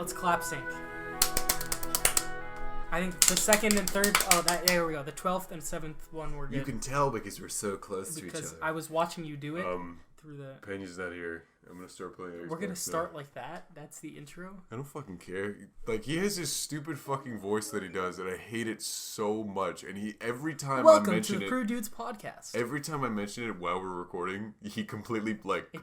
let's clap sync. I think the second and third. There we go. The 12th and 7th one were good. You can tell because we're so close to each other. Because I was watching you do it through the. Penny's not here. I'm gonna start playing Xbox. We're gonna start like that. That's the intro. I don't fucking care. Like, he has this stupid fucking voice that he does, and I hate it so much. And every time I mention to the Prude Dudes podcast. Every time I mention it while we're recording, he completely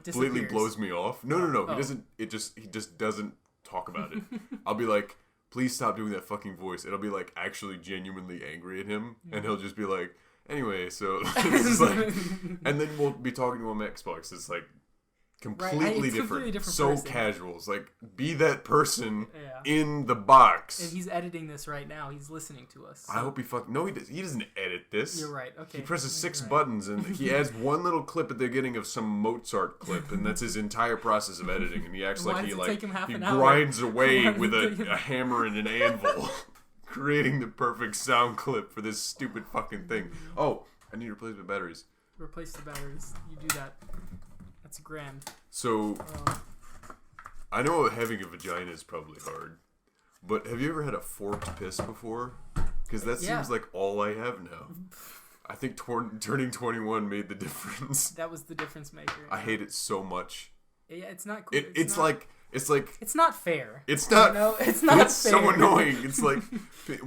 completely blows me off. No. Oh. He doesn't. He just doesn't talk about it. I'll be like, please stop doing that fucking voice. And I'll be like actually genuinely angry at him, and he'll just be like, anyway, so it's just like, and then we'll be talking to him on Xbox. It's like completely different so person. Casual. It's like, be that person in the box. And he's editing this right now. He's listening to us. So. I hope no, he doesn't edit this. You're right. Okay. He presses 6 buttons and he adds one little clip at the beginning of some Mozart clip, and that's his entire process of editing. And he acts like he grinds away with a hammer and an anvil, creating the perfect sound clip for this stupid fucking thing. Oh, I need replacement batteries. Replace the batteries. You do that. That's $1,000. So, I know having a vagina is probably hard, but have you ever had a forked piss before? Because that seems like all I have now. I think turning 21 made the difference. That was the difference maker. I hate it so much. Yeah, it's not cool. It's like it's not fair. It's not. No, it's not. It's fair. so annoying. It's like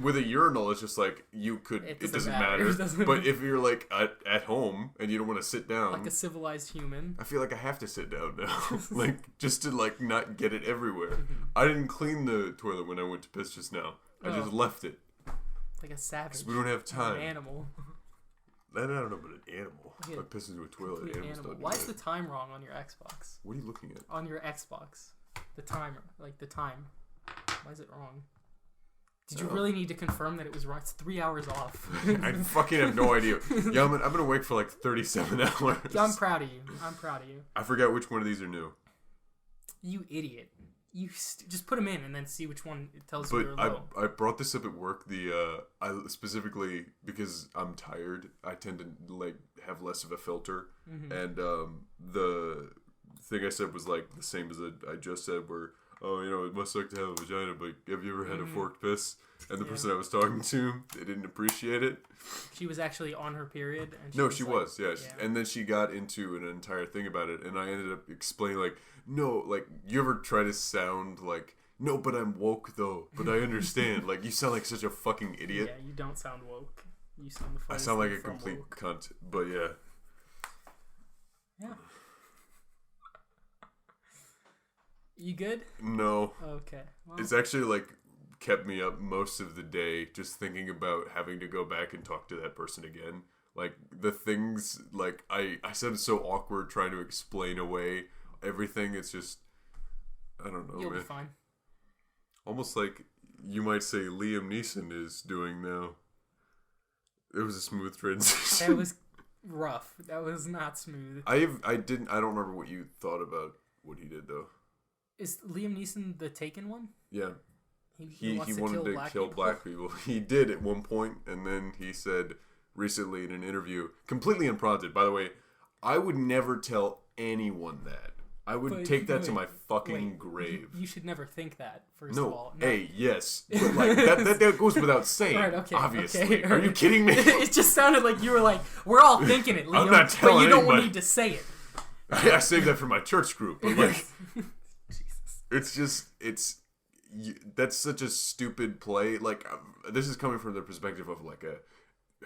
with a urinal, it's just like it doesn't matter. But if you're like at home and you don't want to sit down, like a civilized human, I feel like I have to sit down now, like just to like not get it everywhere. I didn't clean the toilet when I went to piss just now. I just left it. Like a savage. We don't have time. An animal. I don't know about an animal. I piss into a toilet. Animal. Why is the time wrong on your Xbox? What are you looking at? On your Xbox. The timer. Like the time. Why is it wrong? Did you really need to confirm that it was wrong? It's 3 hours off. I fucking have no idea. Yammin, I've been awake for like 37 hours. I'm proud of you. I forgot which one of these are new. You idiot. You just put them in and then see which one it tells you you're low. I brought this up at work. I specifically, because I'm tired, I tend to like have less of a filter, and the thing I said was like the same as I just said, where it must suck to have a vagina, but have you ever had a forked piss? And the person I was talking to, they didn't appreciate it. She was actually on her period. And she was. And then she got into an entire thing about it, and I ended up explaining like, no, like, you ever try to sound like, no, but I'm woke though, but I understand. Like, you sound like such a fucking idiot. Yeah, you don't sound woke. You sound the I sound like a complete cunt, but yeah. Yeah. You good? No. Okay. Well. It's actually like kept me up most of the day just thinking about having to go back and talk to that person again. Like, the things, like, I sound so awkward trying to explain away everything. It's just, I don't know, You'll man. Be fine. Almost like you might say Liam Neeson is doing now. It was a smooth transition. That was rough. That was not smooth. I don't remember what you thought about what he did though. Is Liam Neeson the Taken one? Yeah. He wanted to kill black people. He did at one point, and then he said recently in an interview, completely unprompted, by the way, I would never tell anyone that. I would take that to my fucking grave. You should never think that, first of all. No. Hey, yes. But like, that goes without saying, right, okay, obviously. Okay, Are you kidding me? It just sounded like you were like, we're all thinking it, Liam, I'm not telling but you don't anybody. need to say it. I saved that for my church group, but like, Jesus. That's such a stupid play. Like, this is coming from the perspective of like a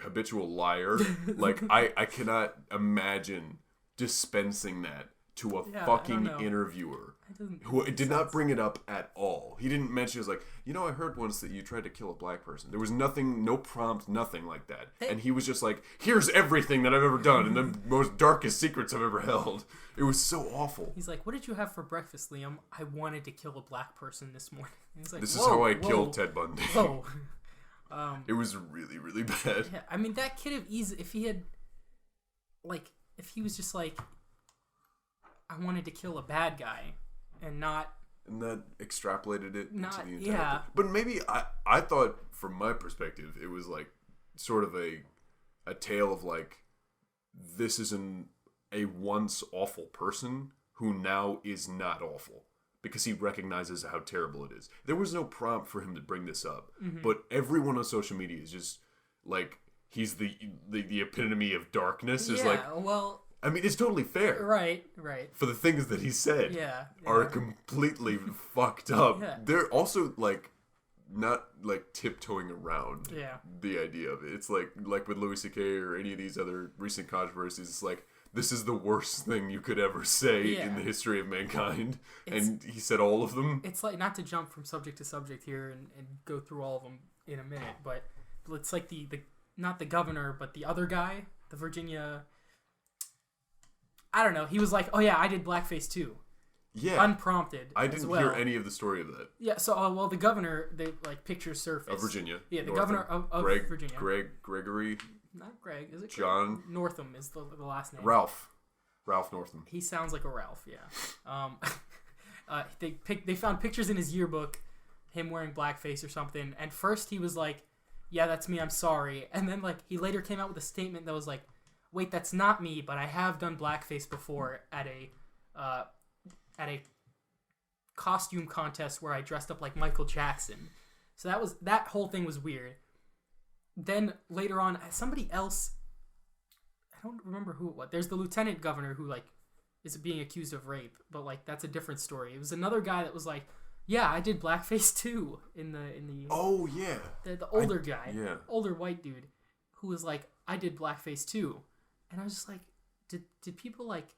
habitual liar. Like, I cannot imagine dispensing that to a fucking interviewer who did not bring it up at all. He didn't mention, it was like, I heard once that you tried to kill a black person. There was nothing, no prompt, nothing like that. And he was just like, here's everything that I've ever done and the most darkest secrets I've ever held. It was so awful. He's like, what did you have for breakfast, Liam? I wanted to kill a black person this morning. He's like, this is how I killed Ted Bundy. Whoa. It was really, really bad. Yeah, I mean, that could have easily, if he had, like, if he was just like, I wanted to kill a bad guy and not... And that extrapolated it into the entire yeah. thing. But maybe, I thought, from my perspective, it was like, sort of a tale of like, this is a once awful person who now is not awful. because he recognizes how terrible it is. There was no prompt for him to bring this up, but everyone on social media is just like, he's the epitome of darkness. Is like, well, I mean, it's totally fair. Right. For the things that he said are completely fucked up. Yeah. They're also like not like tiptoeing around Yeah. the idea of it. It's like with Louis C.K. or any of these other recent controversies, it's like, this is the worst thing you could ever say in the history of mankind. And he said all of them. It's like, not to jump from subject to subject here and go through all of them in a minute, but it's like the not the governor, but the other guy, the Virginia, I don't know, he was like, oh yeah, I did blackface too. Yeah. Unprompted. I didn't hear any of the story of that. Yeah, so, well, the governor, they, like, pictures surfaced. Of Virginia. Yeah, the governor of Virginia. Gregory. Not Greg, is it? John. Greg? Northam is the last name. Ralph Northam. He sounds like a Ralph, yeah. They found pictures in his yearbook, him wearing blackface or something, and first he was like, yeah, that's me, I'm sorry. And then, like, he later came out with a statement that was like, wait, that's not me, but I have done blackface before at a costume contest where I dressed up like Michael Jackson. So that whole thing was weird. Then later on, somebody else, I don't remember who it was. There's the lieutenant governor who like is being accused of rape, but like that's a different story. It was another guy that was like, yeah, I did blackface too in the oh yeah, the older guy, older white dude who was like, I did blackface too. And I was just like, did people like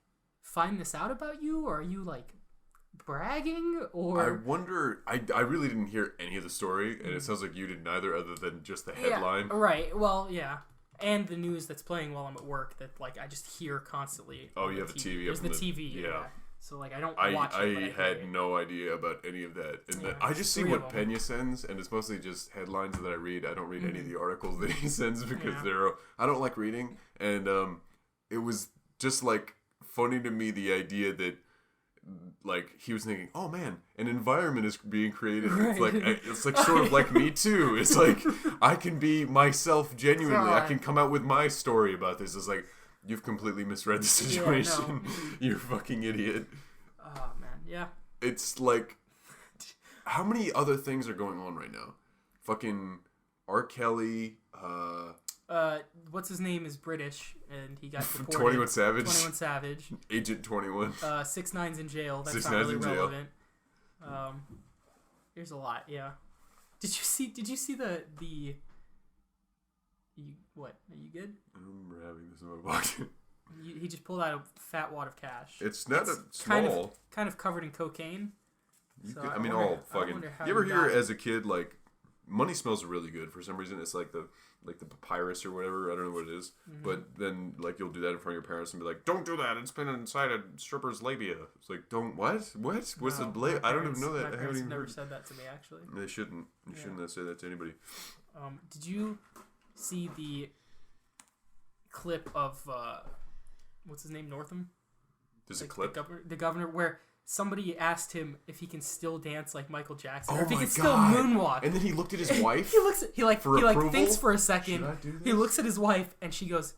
find this out about you, or are you like bragging? Or I wonder. I really didn't hear any of the story, and it sounds like you did neither, other than just the headline. Yeah, right. Well, yeah, and the news that's playing while I'm at work that like I just hear constantly. Oh, you have the TV. There's the TV. Yeah. So like I don't watch it. I had no idea about any of that, and I just see what Pena sends, and it's mostly just headlines that I read. I don't read any of the articles that he sends because I don't like reading, and it was just like funny to me the idea that like he was thinking, oh man, an environment is being created. Right. It's like sort of like me too. It's like I can be myself genuinely. I can come out with my story about this. It's like, you've completely misread the situation. You fucking idiot. Oh man, yeah. It's like, how many other things are going on right now? Fucking R. Kelly. What's his name is British, and he got deported. 21 Savage. 21 Savage. Agent 21. 6ix9ine's in jail. That's 6ix9ine's not really in jail. relevant. There's a lot. Yeah. Did you see the? What? Are you good? I'm having this in my pocket. He just pulled out a fat wad of cash. It's not small. Kind of covered in cocaine. You ever hear as a kid like money smells really good for some reason? It's like the papyrus or whatever. I don't know what it is. Mm-hmm. But then like you'll do that in front of your parents and be like, "Don't do that. It's been inside a stripper's labia." It's like, "Don't what? What? What's a labia?" I don't even know that. My parents have never said that to me actually. They shouldn't. You shouldn't say that to anybody. Did you see the clip of what's his name, Northam? There's a clip. The governor where somebody asked him if he can still dance like Michael Jackson, or if he can still moonwalk. And then he looked at his wife. he thinks for a second. He looks at his wife, and she goes,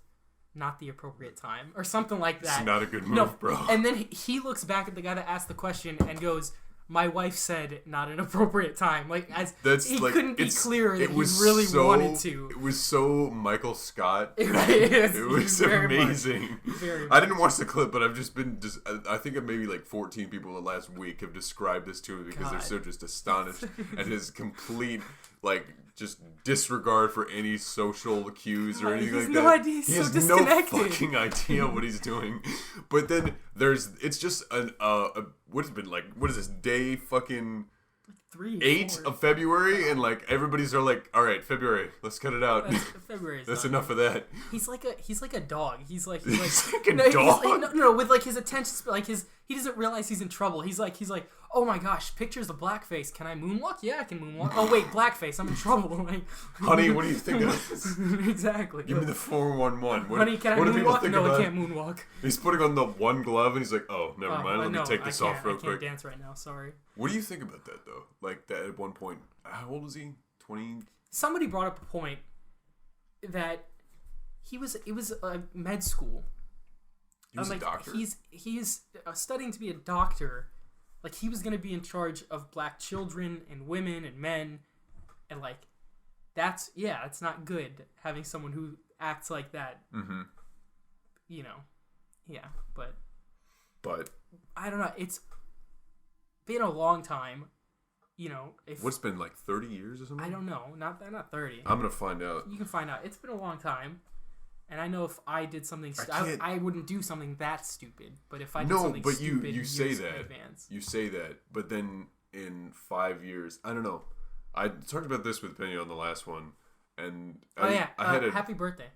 "Not the appropriate time," or something like that. It's not a good move, bro. And then he looks back at the guy that asked the question and goes, "My wife said not an appropriate time." Like couldn't be clearer that he really wanted to. It was so Michael Scott. It was amazing. Very much. I didn't watch the clip, but I've just been I think maybe like 14 people in the last week have described this to me because they're so just astonished at his complete like just disregard for any social cues or anything like that. Idea. He has no fucking idea what he's doing. But then it's just what is this day fucking 8 of February, and like everybody's like, all right, February, let's cut it out. That's enough of that. He's like a dog. He's like a dog. No, with like his attention, like he doesn't realize he's in trouble. He's like, oh my gosh, pictures of blackface. Can I moonwalk? Yeah, I can moonwalk. Oh wait, blackface. I'm in trouble. Like, honey, what do you think of this? Exactly. Give me the 411. Honey, can I moonwalk? No, I can't moonwalk. He's putting on the one glove and he's like, oh, never mind. Let me take this off real quick. I can't dance right now. Sorry. What do you think about that though? Like that at one point, how old was he? 20. Somebody brought up a point that it was a med school. He was a doctor. He's studying to be a doctor, Like, he was going to be in charge of black children and women and men. And, like, it's not good having someone who acts like that. Mm-hmm. You know. Yeah, but I don't know. It's been a long time. You know, what's been like 30 years or something? I don't know. Not 30. I'm gonna find out. You can find out. It's been a long time, and I know if I did something, I wouldn't do something that stupid. But if I did something stupid, you say that. You say that, but then in 5 years, I don't know. I talked about this with Penny on the last one, and I had happy birthday.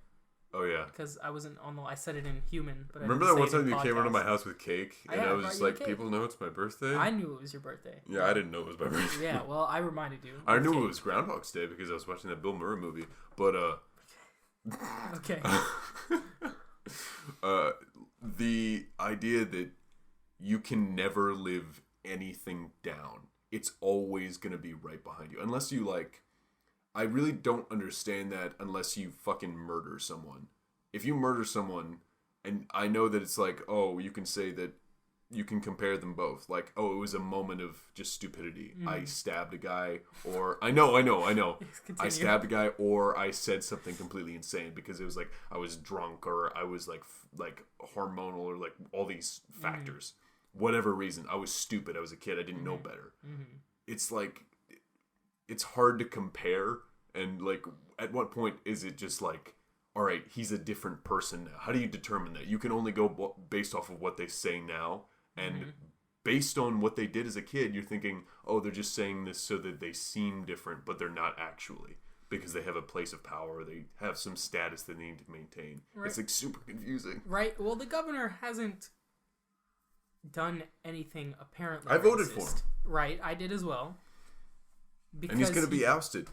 Oh yeah, because I wasn't on the. I said it in human, but remember that one time you came over to my house with cake, and I was just like, cake. "People know it's my birthday." I knew it was your birthday. Yeah, I didn't know it was my birthday. Yeah, well, I reminded you. I knew it was Groundhog's Day because I was watching that Bill Murray movie, but okay. The idea that you can never live anything down. It's always gonna be right behind you, unless you like. I really don't understand that unless you fucking murder someone. If you murder someone, and I know that it's like, oh, you can say that you can compare them both. Like, oh, it was a moment of just stupidity. I stabbed a guy, or I know. I stabbed a guy, or I said something completely insane because it was like I was drunk, or I was like hormonal, or like all these factors. Whatever reason, I was stupid. I was a kid. I didn't know better. It's like, it's hard to compare. And, like, at what point is it just like, all right, he's a different person now? How do you determine that? You can only go based off of what they say now. And based on what they did as a kid, you're thinking, oh, they're just saying this so that they seem different, but they're not actually. Because they have a place of power. They have some status they need to maintain. Right. It's, like, super confusing. Right. Well, the governor hasn't done anything apparently I voted for him. Right. I did as well. And he's going to be ousted.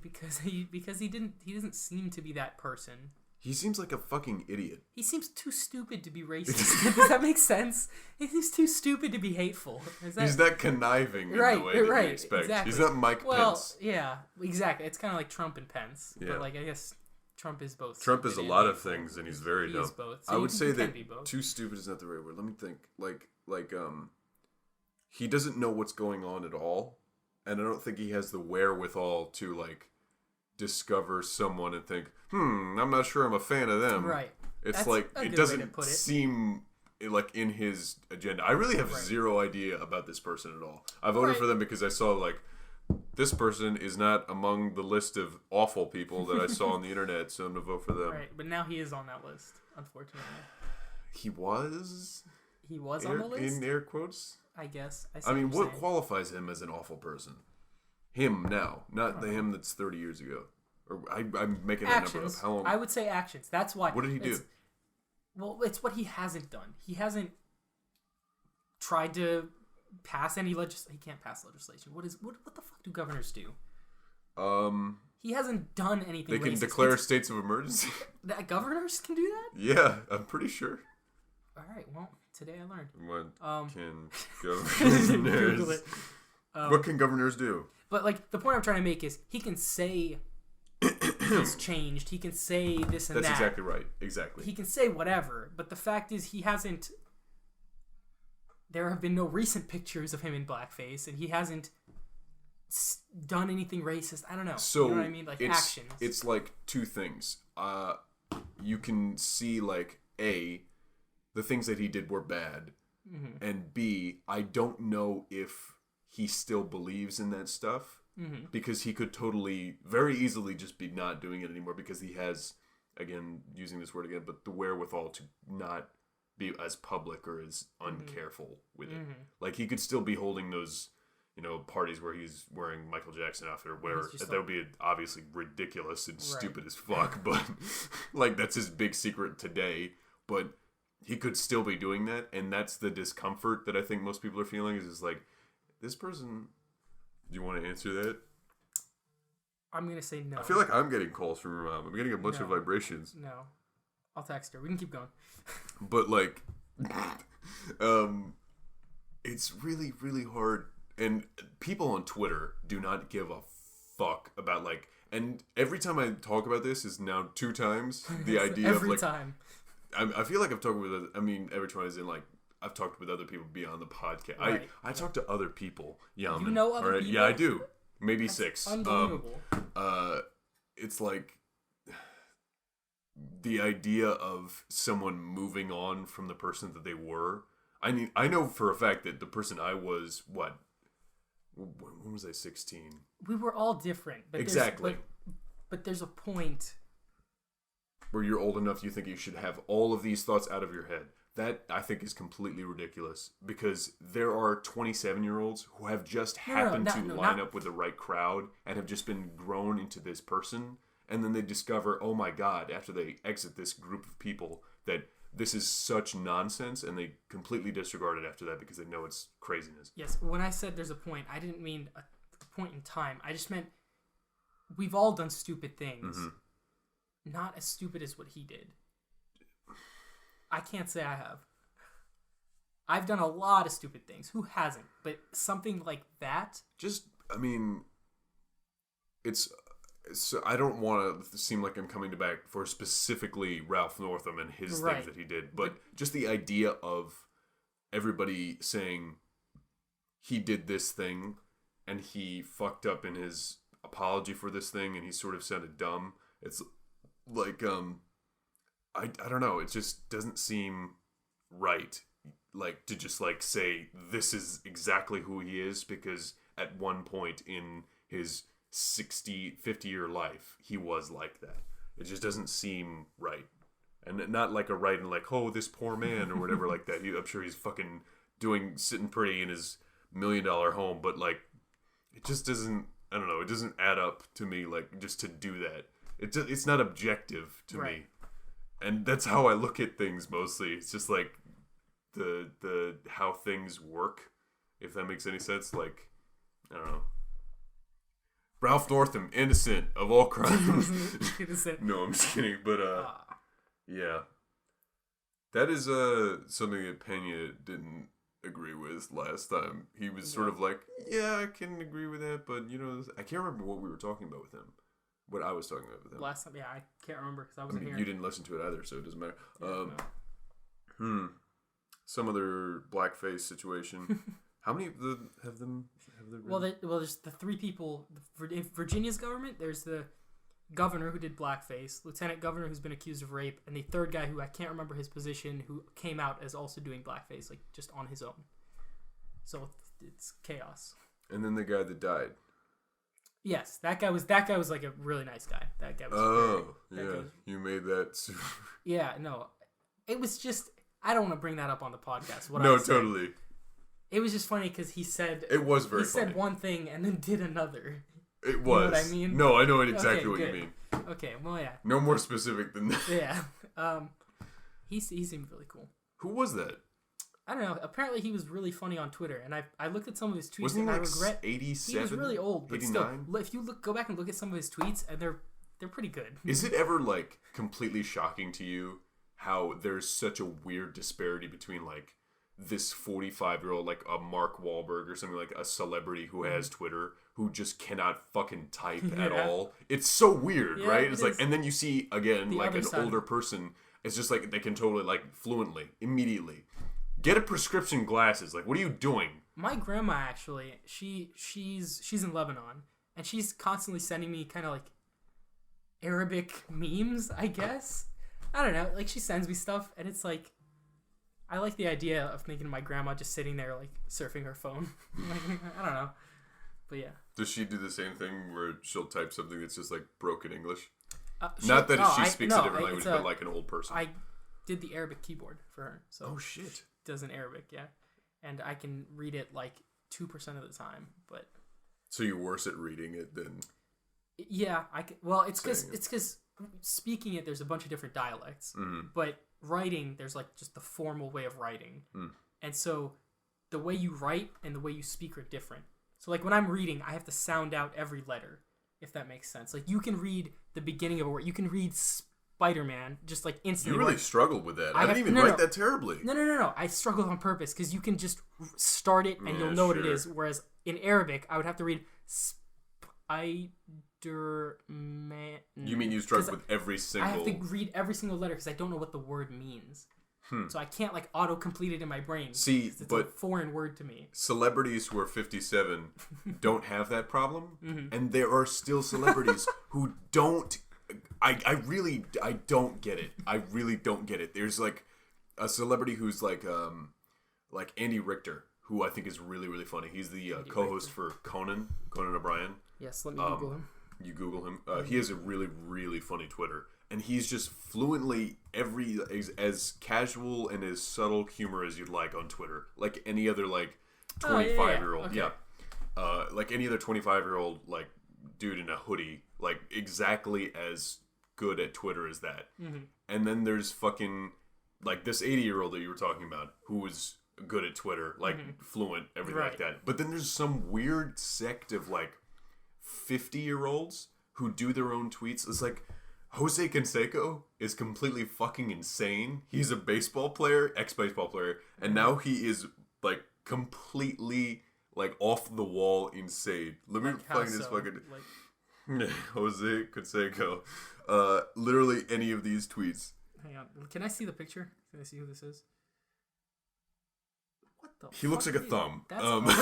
Because he doesn't seem to be that person. He seems like a fucking idiot. He seems too stupid to be racist. Does that make sense? He seems too stupid to be hateful. He's that conniving in the way that you expect. Exactly. He's not Mike Pence. Well, yeah, exactly. It's kind of like Trump and Pence. Yeah. But, like, I guess Trump is both. Trump is a lot of things, and he's very dumb. He is both. So I would say that too stupid is not the right word. Let me think. Like, he doesn't know what's going on at all. And I don't think he has the wherewithal to, like, discover someone and think, I'm not sure I'm a fan of them. Right. It's like, it doesn't seem like in his agenda. I really have zero idea about this person at all. I voted for them because I saw, like, this person is not among the list of awful people that I saw on the internet, so I'm going to vote for them. Right, but now he is on that list, unfortunately. He was? He was on the list? In air quotes? I guess. I mean, what qualifies him as an awful person? Him now, not the him that's 30 years ago. Or I'm making that number up. How long? I would say actions. That's why. What did he do? Well, it's what he hasn't done. He hasn't tried to pass any legislation. He can't pass legislation. What the fuck do governors do? He hasn't done anything. They can declare states of emergency. That governors can do that? Yeah, I'm pretty sure. All right. Well, today I learned. What can governors? What can governors do? But, like, the point I'm trying to make is he can say he's changed. He can say this and that. That's exactly right. Exactly. He can say whatever. But the fact is he hasn't... There have been no recent pictures of him in blackface, and he hasn't done anything racist. I don't know. So, you know what I mean? Like, actions. It's like two things. You can see, like, A, the things that he did were bad. Mm-hmm. And B, I don't know if he still believes in that stuff. Mm-hmm. Because he could totally, very easily just be not doing it anymore because he has, again, using this word again, but the wherewithal to not be as public or as uncareful with it. Like, he could still be holding those, parties where he's wearing Michael Jackson outfit or whatever. That would be obviously ridiculous and stupid as fuck, but, like, that's his big secret today. But he could still be doing that, and that's the discomfort that I think most people are feeling is just like, this person... Do you want to answer that? I'm going to say no. I feel like I'm getting calls from your mom. I'm getting a bunch of vibrations. No. I'll text her. We can keep going. But, like, it's really, really hard. And people on Twitter do not give a fuck about, like... And every time I talk about this is now 2 times the idea of, like... Every time. I feel like I've talked with... every time I was in, like... I've talked with other people beyond the podcast. Right. I talk to other people. Yammin. You know other people? Yeah, I do. Maybe That's 6. Unbelievable. It's like the idea of someone moving on from the person that they were. I mean, I know for a fact that the person I was, when was I 16? We were all different. But exactly. But there's a point where you're old enough you think you should have all of these thoughts out of your head. That, I think, is completely ridiculous. Because there are 27-year-olds who have just happened to line up with the right crowd and have just been grown into this person. And then they discover, oh my God, after they exit this group of people, that this is such nonsense. And they completely disregard it after that because they know it's craziness. Yes, when I said there's a point, I didn't mean a point in time. I just meant we've all done stupid things. Mm-hmm. Not as stupid as what he did. I can't say I have. I've done a lot of stupid things. Who hasn't? But something like that? Just, I mean, it's I don't want to seem like I'm coming back for specifically Ralph Northam and his things that he did. But just the idea of everybody saying he did this thing and he fucked up in his apology for this thing and he sort of sounded dumb. It's like, I don't know. It just doesn't seem right. Like, to just, like, say this is exactly who he is because at one point in his 50-year life, he was like that. It just doesn't seem right. And not like a right and like, oh, this poor man or whatever like that. I'm sure he's fucking sitting pretty in his $1 million home, but, like, it just doesn't, I don't know, it doesn't add up to me, like, just to do that. It's not objective to me. And that's how I look at things mostly. It's just like the how things work, if that makes any sense. Like, I don't know. Ralph Northam, innocent of all crimes. Innocent. No, I'm just kidding. But yeah, that is something that Pena didn't agree with last time. He was sort of like, yeah, I can agree with that, but you know, I can't remember what we were talking about with him. What I was talking about with him. Last time, yeah, I can't remember because I wasn't here. You didn't listen to it either, so it doesn't matter. No. Some other blackface situation. How many of them have there been? Well, there's the 3 people. In Virginia's government, there's the governor who did blackface, lieutenant governor who's been accused of rape, and the third guy who I can't remember his position who came out as also doing blackface, like just on his own. So it's chaos. And then the guy that died. Yes, that guy was like a really nice guy. That guy was. You made that. Yeah, no, it was just I don't want to bring that up on the podcast. Totally. It was just funny because he said it was very. He said one thing and then did another. It was. You know what I mean? No, I know exactly what you mean. Okay, well, yeah. No more specific than that. Yeah. He seemed really cool. Who was that? I don't know. Apparently, he was really funny on Twitter, and I looked at some of his tweets. Wasn't and he I regret 87? He was really old, but 89? Still, if you go back and look at some of his tweets, and they're pretty good. Is it ever like completely shocking to you how there's such a weird disparity between like this 45-year-old, like a Mark Wahlberg or something, like a celebrity who has Twitter, who just cannot fucking type at all? It's so weird, right? It's like, and then you see again like an older person. It's just like they can totally like fluently immediately. Get a prescription glasses. Like, what are you doing? My grandma actually, she's in Lebanon, and she's constantly sending me kind of like Arabic memes, I guess. I don't know. Like, she sends me stuff, and it's like, I like the idea of making my grandma just sitting there like surfing her phone. Like, I don't know, but yeah. Does she do the same thing where she'll type something that's just like broken English? Not that she speaks a different language, but like an old person. I did the Arabic keyboard for her. So oh shit. Does in Arabic, yeah, and I can read it like 2% of the time, but. So you're worse at reading it than. Yeah, I can. Well, it's because speaking it, there's a bunch of different dialects, but writing, there's like just the formal way of writing, and so the way you write and the way you speak are different. So like when I'm reading, I have to sound out every letter, if that makes sense. Like you can read the beginning of a word, you can read Spider-Man just like instantly. You really struggled with that. I didn't even write that terribly. No. I struggled on purpose because you can just start it and you'll know what it is. Whereas in Arabic, I would have to read Spider-Man. You mean you struggled with every single... I have to read every single letter because I don't know what the word means. So I can't like auto-complete it in my brain. See, it's but a foreign word to me. Celebrities who are 57 don't have that problem, and there are still celebrities who don't. I don't get it. I really don't get it. There's like a celebrity who's like Andy Richter, who I think is really, really funny. He's the co-host for Conan O'Brien. Yes, let me Google him. You Google him. He has a really, really funny Twitter. And he's just fluently as casual and as subtle humor as you'd like on Twitter. Like any other, like, 25-year-old. Okay. Yeah. Like any other 25-year-old, like, dude in a hoodie. Like, exactly as good at Twitter as that. And then there's fucking, like, this 80-year-old that you were talking about who was good at Twitter. Like, fluent, everything like that. But then there's some weird sect of, like, 50-year-olds who do their own tweets. It's like... Jose Canseco is completely fucking insane. He's a baseball player, ex-baseball player, and now he is, like, completely, like, off the wall insane. Let me find his fucking... Like... Jose Canseco. Literally any of these tweets. Hang on. Can I see the picture? Can I see who this is? He looks like a thumb.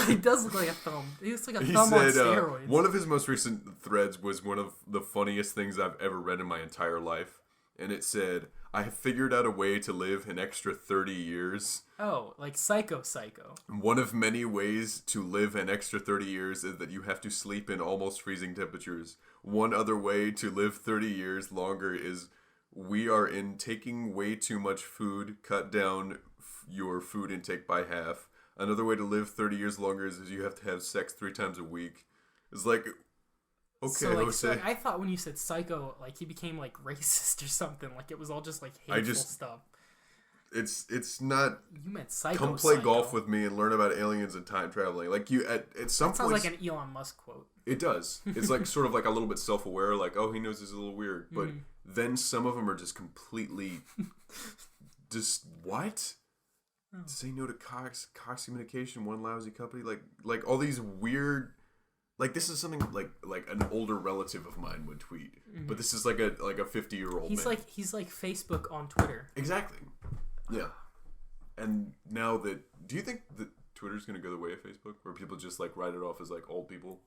He does look like a thumb. He looks like a thumb on steroids. One of his most recent threads was one of the funniest things I've ever read in my entire life. And it said, I have figured out a way to live an extra 30 years. Oh, like Psycho. One of many ways to live an extra 30 years is that you have to sleep in almost freezing temperatures. One other way to live 30 years longer is we are in taking way too much food, cut down your food intake by half. Another way to live 30 years longer is you have to have sex 3 times a week. It's like, okay, so, like, Jose. so I thought when you said psycho, like he became like racist or something. Like it was all just like hateful stuff. It's not. You meant psycho. Come play golf with me and learn about aliens and time traveling. Like you at some point. Sounds like an Elon Musk quote. It does. It's like sort of like a little bit self-aware. Like, oh, he knows this is a little weird. But then some of them are just completely, just what? Oh. Say no to Cox Communication, one lousy company. Like all these weird. Like this is something like an older relative of mine would tweet, but this is like a 50-year-old. He's man. He's like Facebook on Twitter. Exactly. Yeah. And now that, do you think that Twitter's gonna go the way of Facebook, where people just like write it off as like old people?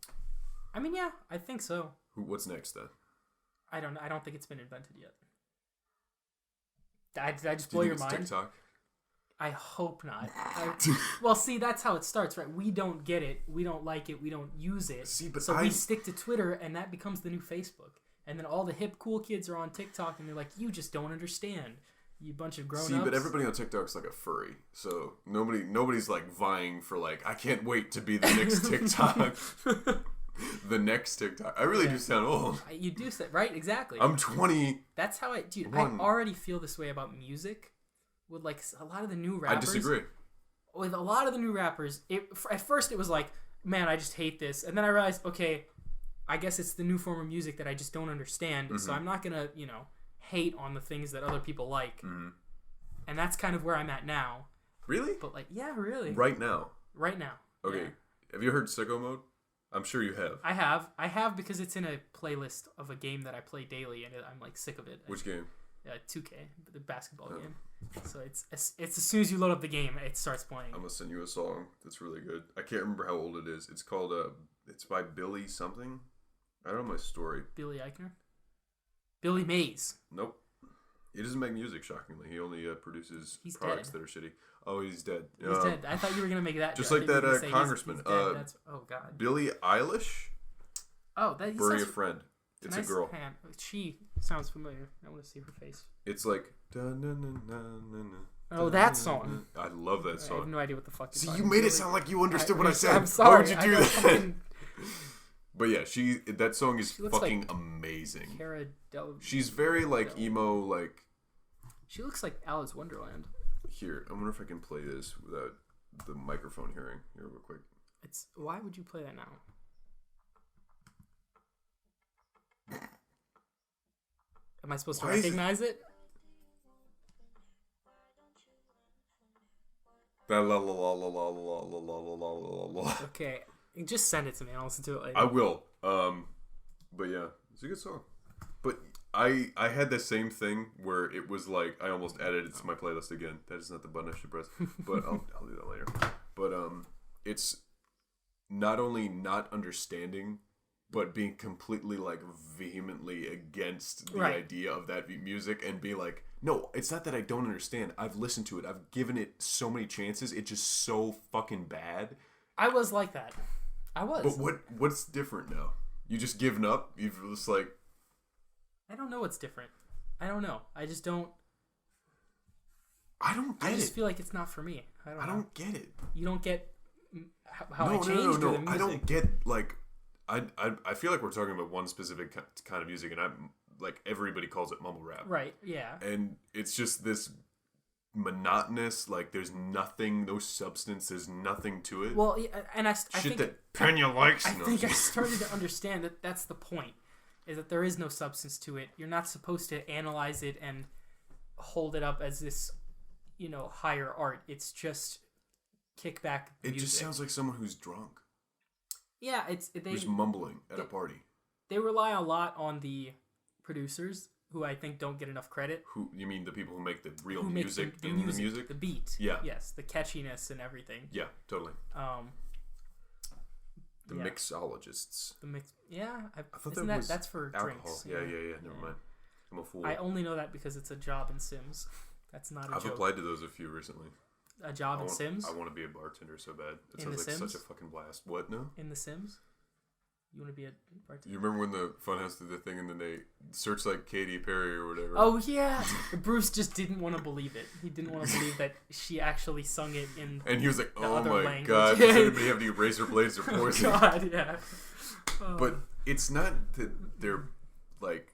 I mean, yeah, I think so. What's next then? I don't think it's been invented yet. Did I just blow your mind? TikTok? I hope not. Well, see, that's how it starts, right? We don't get it. We don't like it. We don't use it. We stick to Twitter, and that becomes the new Facebook. And then all the hip, cool kids are on TikTok, and they're like, you just don't understand. You bunch of grown-ups. See, but everybody on TikTok's like a furry. So nobody's like vying for like, I can't wait to be the next TikTok. The next TikTok. I really do sound old. You do, right? Exactly. I'm 20. That's how I already feel this way about music. With like a lot of the new rappers. I disagree. With a lot of the new rappers, at first it was like, man, I just hate this. And then I realized, okay, I guess it's the new form of music that I just don't understand. So I'm not going to, hate on the things that other people like. And that's kind of where I'm at now. Really? But like, yeah, really. Right now? Right now. Okay. Yeah. Have you heard Sicko Mode? I'm sure you have. I have because it's in a playlist of a game that I play daily, and I'm like sick of it. Which game? 2K, the basketball game. So it's as soon as you load up the game, it starts playing. I'm gonna send you a song that's really good. I can't remember how old it is. It's called it's by Billy something. I don't know my story. Billy Eichner? Billy Mays. Nope. He doesn't make music, shockingly. He only produces products that are shitty. Oh, he's dead. He's dead. I thought you were gonna make that. Just like that congressman. He's dead. That's, oh god. Billie Eilish. Oh, that. Bury a friend. It's a girl. She sounds familiar. I want to see her face. It's like. Oh, that song. I love that song. I have no idea what the fuck. See, you made it sound like you understood what I said. I'm sorry. Why would you do that? But yeah, that song is fucking like amazing. She's very like emo, like. She looks like Alice Wonderland. Here, I wonder if I can play this without the microphone hearing. Here, real quick. Why would you play that now? Am I supposed to recognize it? Okay, just send it to me. I'll listen to it later. I will. But yeah, it's a good song. But I had the same thing where it was like I almost added it to my playlist again. That is not the button I should press, but I'll do that later. But it's not only not understanding, but being completely like vehemently against the idea of that music and be like, no, it's not that I don't understand. I've listened to it. I've given it so many chances. It's just so fucking bad. I was like that. I was. But what's different now? You just given up? You've just like. I don't know what's different. I don't know. I just don't. I don't get it. I just feel like it's not for me. I don't get it. You don't get how I changed the music. I don't get like. I feel like we're talking about one specific kind of music, and I'm like everybody calls it mumble rap. Right. Yeah. And it's just this monotonous. Like there's nothing, no substance. There's nothing to it. Well, and I think that Pena likes. I think I started to understand that that's the point. Is that there is no substance to it. You're not supposed to analyze it and hold it up as this, higher art. It's just kickback music. It just sounds like someone who's drunk. Yeah, who's mumbling at a party. They rely a lot on the producers, who I think don't get enough credit. Who you mean the people who make the real music in the music? The beat. Yeah. Yes, the catchiness and everything. Yeah, totally. The mixologists. Yeah, I thought that's for alcohol. drinks. Yeah. Never mind. I'm a fool. I only know that because it's a job in Sims. That's not a joke. I've applied to those a few recently. A job in Sims? I want to be a bartender so bad. It in sounds the like Sims? such a fucking blast. What? No? In The Sims? You want to be a bartender? You remember when the Funhouse did the thing and then they searched like Katy Perry or whatever? Oh, yeah. Bruce just didn't want to believe it. He didn't want to believe that she actually sung it in and he was like, oh my language. God, does anybody have any razor blades or poison? Oh, God, yeah. But it's not that they're like...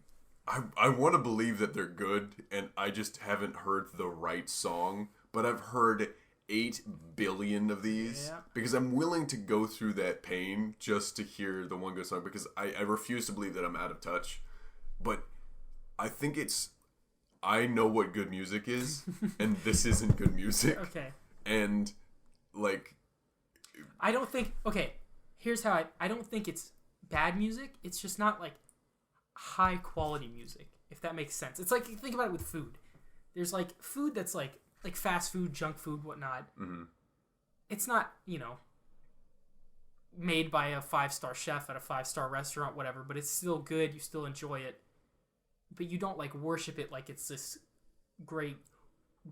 I want to believe that they're good, and I just haven't heard the right song, but I've heard 8 billion of these because I'm willing to go through that pain just to hear the one good song because I refuse to believe that I'm out of touch. But I think I know what good music is, and this isn't good music. Okay. And, like... I don't think... Okay, here's how I don't think it's bad music. It's just not, like, high quality music, if that makes sense. It's like, think about it with food. There's like food that's like fast food, junk food, whatnot. Mm-hmm. It's not, made by a 5-star chef at a 5-star restaurant, whatever, but it's still good. You still enjoy it, but you don't like worship it like it's this great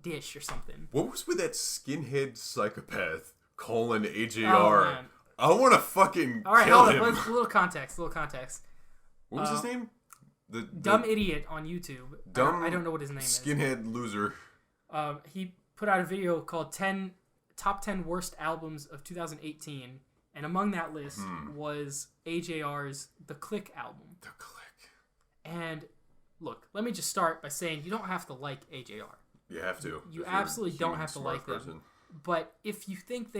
dish or something. What was with that skinhead psychopath calling AJR? Oh, man. I want to fucking All right, kill hold him. on. A little context. What was his name? The Dumb Idiot on YouTube. I don't know what his name is. Skinhead loser. He put out a video called Top 10 Worst Albums of 2018, and among that list was AJR's The Click album. The Click. And look, let me just start by saying you don't have to like AJR. You have to. You absolutely don't have to like them. But if you think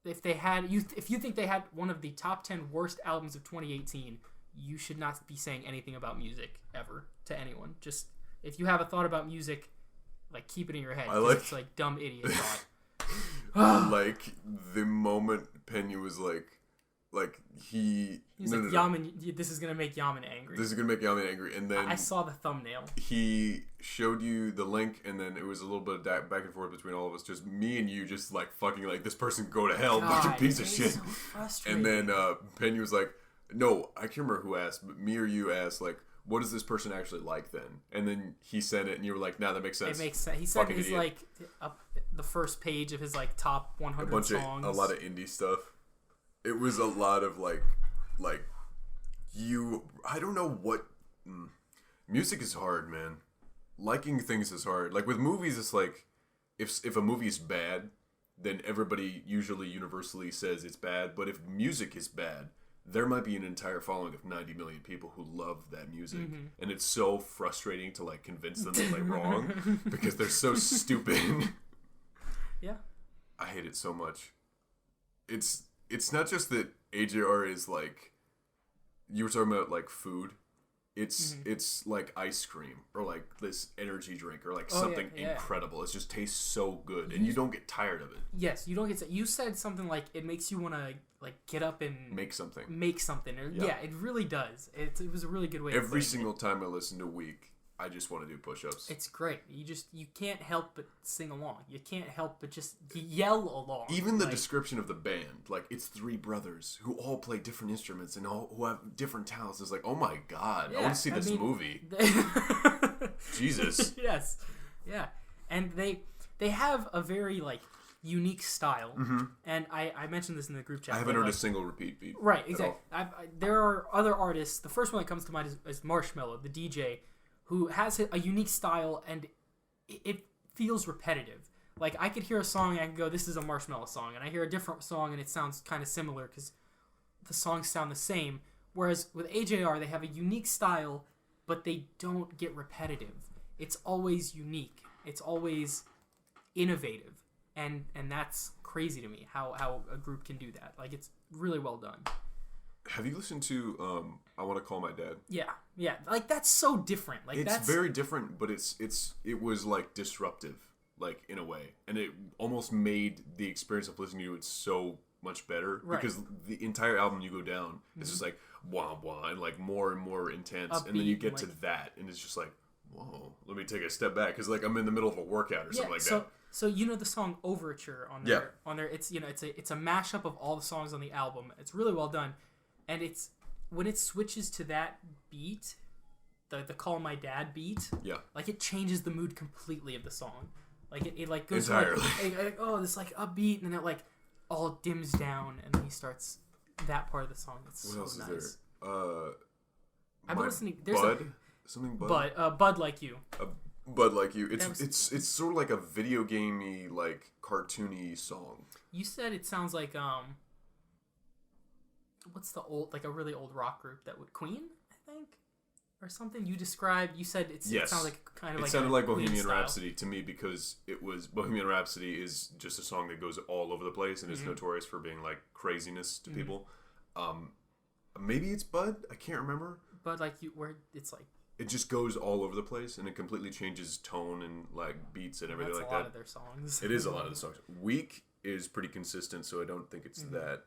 if you think they had one of the top 10 worst albums of 2018, you should not be saying anything about music ever to anyone. Just if you have a thought about music, like keep it in your head. It's like dumb idiot thought. Like the moment Pena was like he's Yammin, this is gonna make Yammin angry. This is gonna make Yammin angry, and then I saw the thumbnail. He showed you the link, and then it was a little bit of back and forth between all of us, just me and you, just like fucking like this person go to hell, fucking piece of shit. So frustrating. And then Pena was like, no, I can't remember who asked, but me or you asked like, what is this person actually like then? And then he sent it, and you were like, nah, that makes sense. It makes sense. He said his like the first page of his like top 100 songs. A lot of indie stuff. It was a lot of like I don't know what music is hard, man. Liking things is hard. Like with movies, it's like if a movie is bad, then everybody usually universally says it's bad. But if music is bad, there might be an entire following of 90 million people who love that music, and it's so frustrating to like convince them that they're wrong because they're so stupid. Yeah, I hate it so much. It's not just that AJR is like, you were talking about like food. it's like ice cream or like this energy drink or like Oh, something yeah. incredible. It just tastes so good, and you don't get tired of it. Yes, you don't get. You said something like it makes you want to like get up and Make something. Or, yeah, it really does. It was a really good way. Every single time I listen to Weak, I just want to do push-ups. It's great. You can't help but sing along. You can't help but just yell along. Even the description of the band, like it's 3 brothers who all play different instruments and all who have different talents. It's like, oh my god, I want to see this movie. Jesus. Yes. Yeah. And they have a very like unique style. And I mentioned this in the group chat. I haven't heard a single repeat beat. Right, exactly. There are other artists. The first one that comes to mind is Marshmello, the DJ, who has a unique style, and it feels repetitive. Like, I could hear a song and I can go, this is a Marshmello song, and I hear a different song and it sounds kind of similar because the songs sound the same. Whereas with AJR, they have a unique style, but they don't get repetitive. It's always unique. It's always innovative. And that's crazy to me, how a group can do that. Like, it's really well done. Have you listened to I Want to Call My Dad? Yeah. Like, that's so different. Like, it's very different, but it was like disruptive, like in a way, and it almost made the experience of listening to it so much better because the entire album you go down is just like wah wah and like more and more intense, and then you get to that, and it's just like, whoa, let me take a step back because like I'm in the middle of a workout or something like that. So you know the song Overture on there. It's it's a mashup of all the songs on the album. It's really well done. And it's when it switches to that beat, the Call My Dad beat, like it changes the mood completely of the song. Like it like goes entirely. Like, oh, this like upbeat, and then it like all dims down, and then he starts that part of the song. That's what so else nice. is there? I've been listening. There's something Bud. Bud Like You. Bud Like You. It's sort of like a video gamey, like cartoony song. You said it sounds like what's the old, like a really old rock group that would Queen, I think, or something. You said it sounds like kind of like. It sounded like Bohemian Rhapsody to me because it was Bohemian Rhapsody is just a song that goes all over the place and is notorious for being like craziness to people. Maybe it's Bud. I can't remember. Bud Like You, where it's like. It just goes all over the place and it completely changes tone and like beats and everything like that. That's a lot of their songs. It is a lot of the songs. Weak is pretty consistent, so I don't think it's that.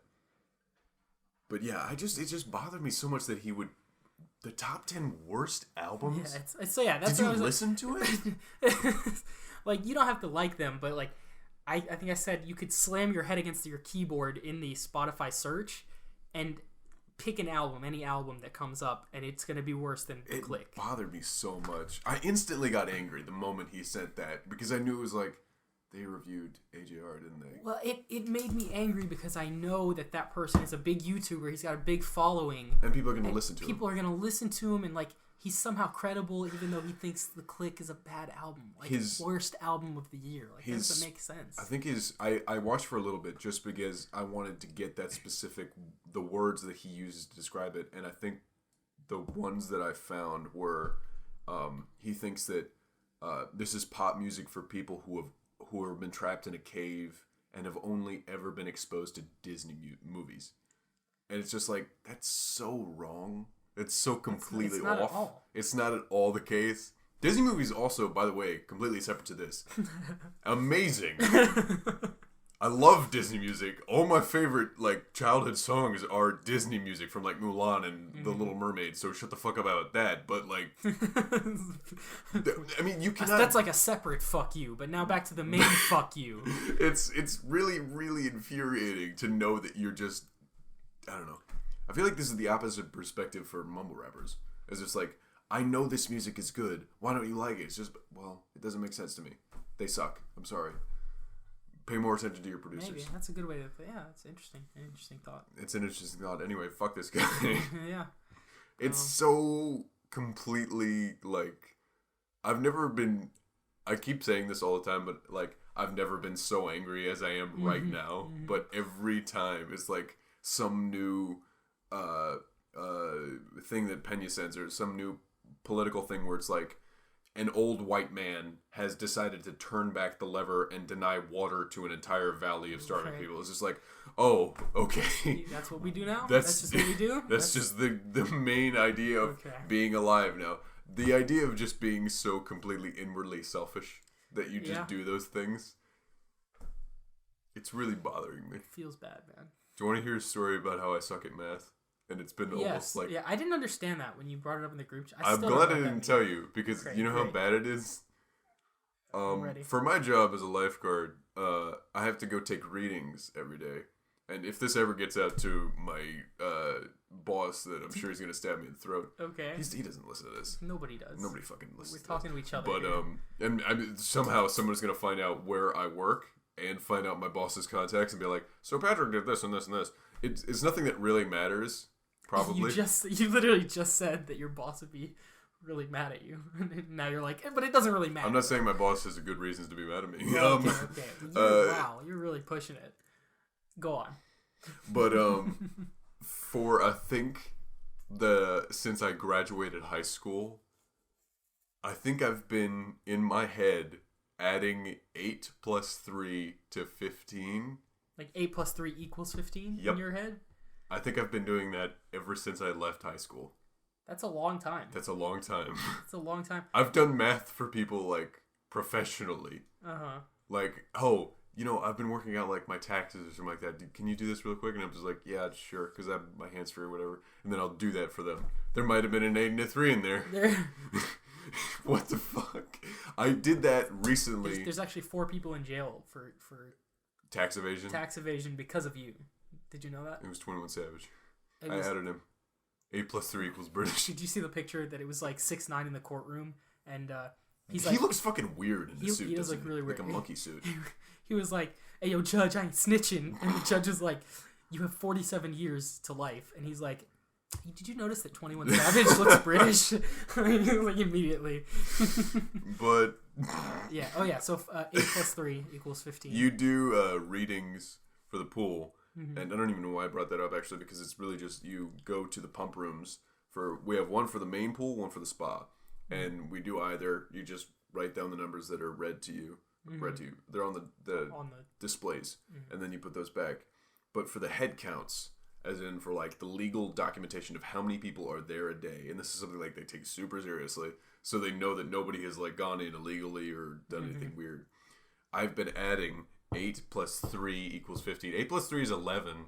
But yeah, it just bothered me so much that he would the top 10 worst albums. Yeah, that's. Did you listen to it? Like, you don't have to like them, but like, I think I said you could slam your head against your keyboard in the Spotify search and pick an album, any album that comes up, and it's gonna be worse than Click. It bothered me so much. I instantly got angry the moment he said that because I knew it was like. They reviewed AJR, didn't they? Well, it made me angry because I know that person is a big YouTuber. He's got a big following. And people are going to listen to him. People are going to listen to him, and, like, he's somehow credible even though he thinks The Click is a bad album. Like, his worst album of the year. Like, that doesn't make sense. I think I watched for a little bit just because I wanted to get that specific, the words that he uses to describe it. And I think the ones that I found were, he thinks that this is pop music for people who have been trapped in a cave and have only ever been exposed to Disney movies. And it's just like, that's so wrong. It's so completely off. It's not at all the case. Disney movies also, by the way, completely separate to this. Amazing. I love Disney music. All my favorite like childhood songs are Disney music from like Mulan and The Little Mermaid. So shut the fuck up about that. But like, I mean, you cannot. That's like a separate fuck you. But now back to the main fuck you. It's really really infuriating to know that you're just. I don't know. I feel like this is the opposite perspective for mumble rappers. It's just like, I know this music is good. Why don't you like it? It's just, well, it doesn't make sense to me. They suck. I'm sorry. Pay more attention to your producers. Maybe. That's a good way to... Yeah, it's interesting. An interesting thought. It's an interesting thought. Anyway, fuck this guy. Yeah. It's so completely, like... I've never been... I keep saying this all the time, but, like, I've never been so angry as I am right now. But every time, it's like some new thing that Pena sends, or some new political thing where it's like, an old white man has decided to turn back the lever and deny water to an entire valley of starving people. It's just like, oh, okay. That's what we do now? That's just what we do? That's just the main idea of being alive now. The idea of just being so completely inwardly selfish that you just do those things. It's really bothering me. It feels bad, man. Do you want to hear a story about how I suck at math? And it's been almost like... Yeah, I didn't understand that when you brought it up in the group chat. I'm glad I didn't tell you, because you know how bad it is? For my job as a lifeguard, I have to go take readings every day. And if this ever gets out to my boss, then I'm sure he's going to stab me in the throat. Okay. He doesn't listen to this. Nobody does. Nobody fucking listens to this. We're talking to each other. But, and somehow someone's going to find out where I work and find out my boss's contacts and be like, so Patrick did this and this and this. It's nothing that really matters. Probably. You literally just said that your boss would be really mad at you. Now you're like, but it doesn't really matter. I'm not saying my boss has good reasons to be mad at me. Okay. Wow, you're really pushing it. Go on. But for I think since I graduated high school, I think I've been in my head adding 8 plus 3 to 15. Like 8 plus 3 equals 15 in your head? I think I've been doing that ever since I left high school. That's a long time. That's a long time. It's a long time. I've done math for people, like, professionally. Uh-huh. Like, oh, I've been working out, like, my taxes or something like that. Can you do this real quick? And I'm just like, yeah, sure, because I have my hands free or whatever. And then I'll do that for them. There might have been an 8 and a 3 in there. What the fuck? I did that recently. There's actually 4 people in jail for tax evasion? Tax evasion because of you. Did you know that? It was 21 Savage. I added him. 8 plus 3 equals British. Did you see the picture that it was like 6'9" in the courtroom? And he looks fucking weird in the suit. He does look really weird. Like a monkey suit. He was like, hey, yo, judge, I ain't snitching. And the judge was like, you have 47 years to life. And he's like, did you notice that 21 Savage looks British? Like immediately. But... yeah. Oh, yeah. So 8 plus 3 equals 15. You do readings for the pool. Mm-hmm. And I don't even know why I brought that up, actually, because it's really just you go to the pump rooms. We have one for the main pool, one for the spa. And we do either. You just write down the numbers that are read to you. They're on the displays. Mm-hmm. And then you put those back. But for the head counts, as in for like the legal documentation of how many people are there a day, and this is something like they take super seriously, so they know that nobody has like gone in illegally or done anything weird. I've been adding 8 plus 3 equals 15. 8 plus 3 is 11.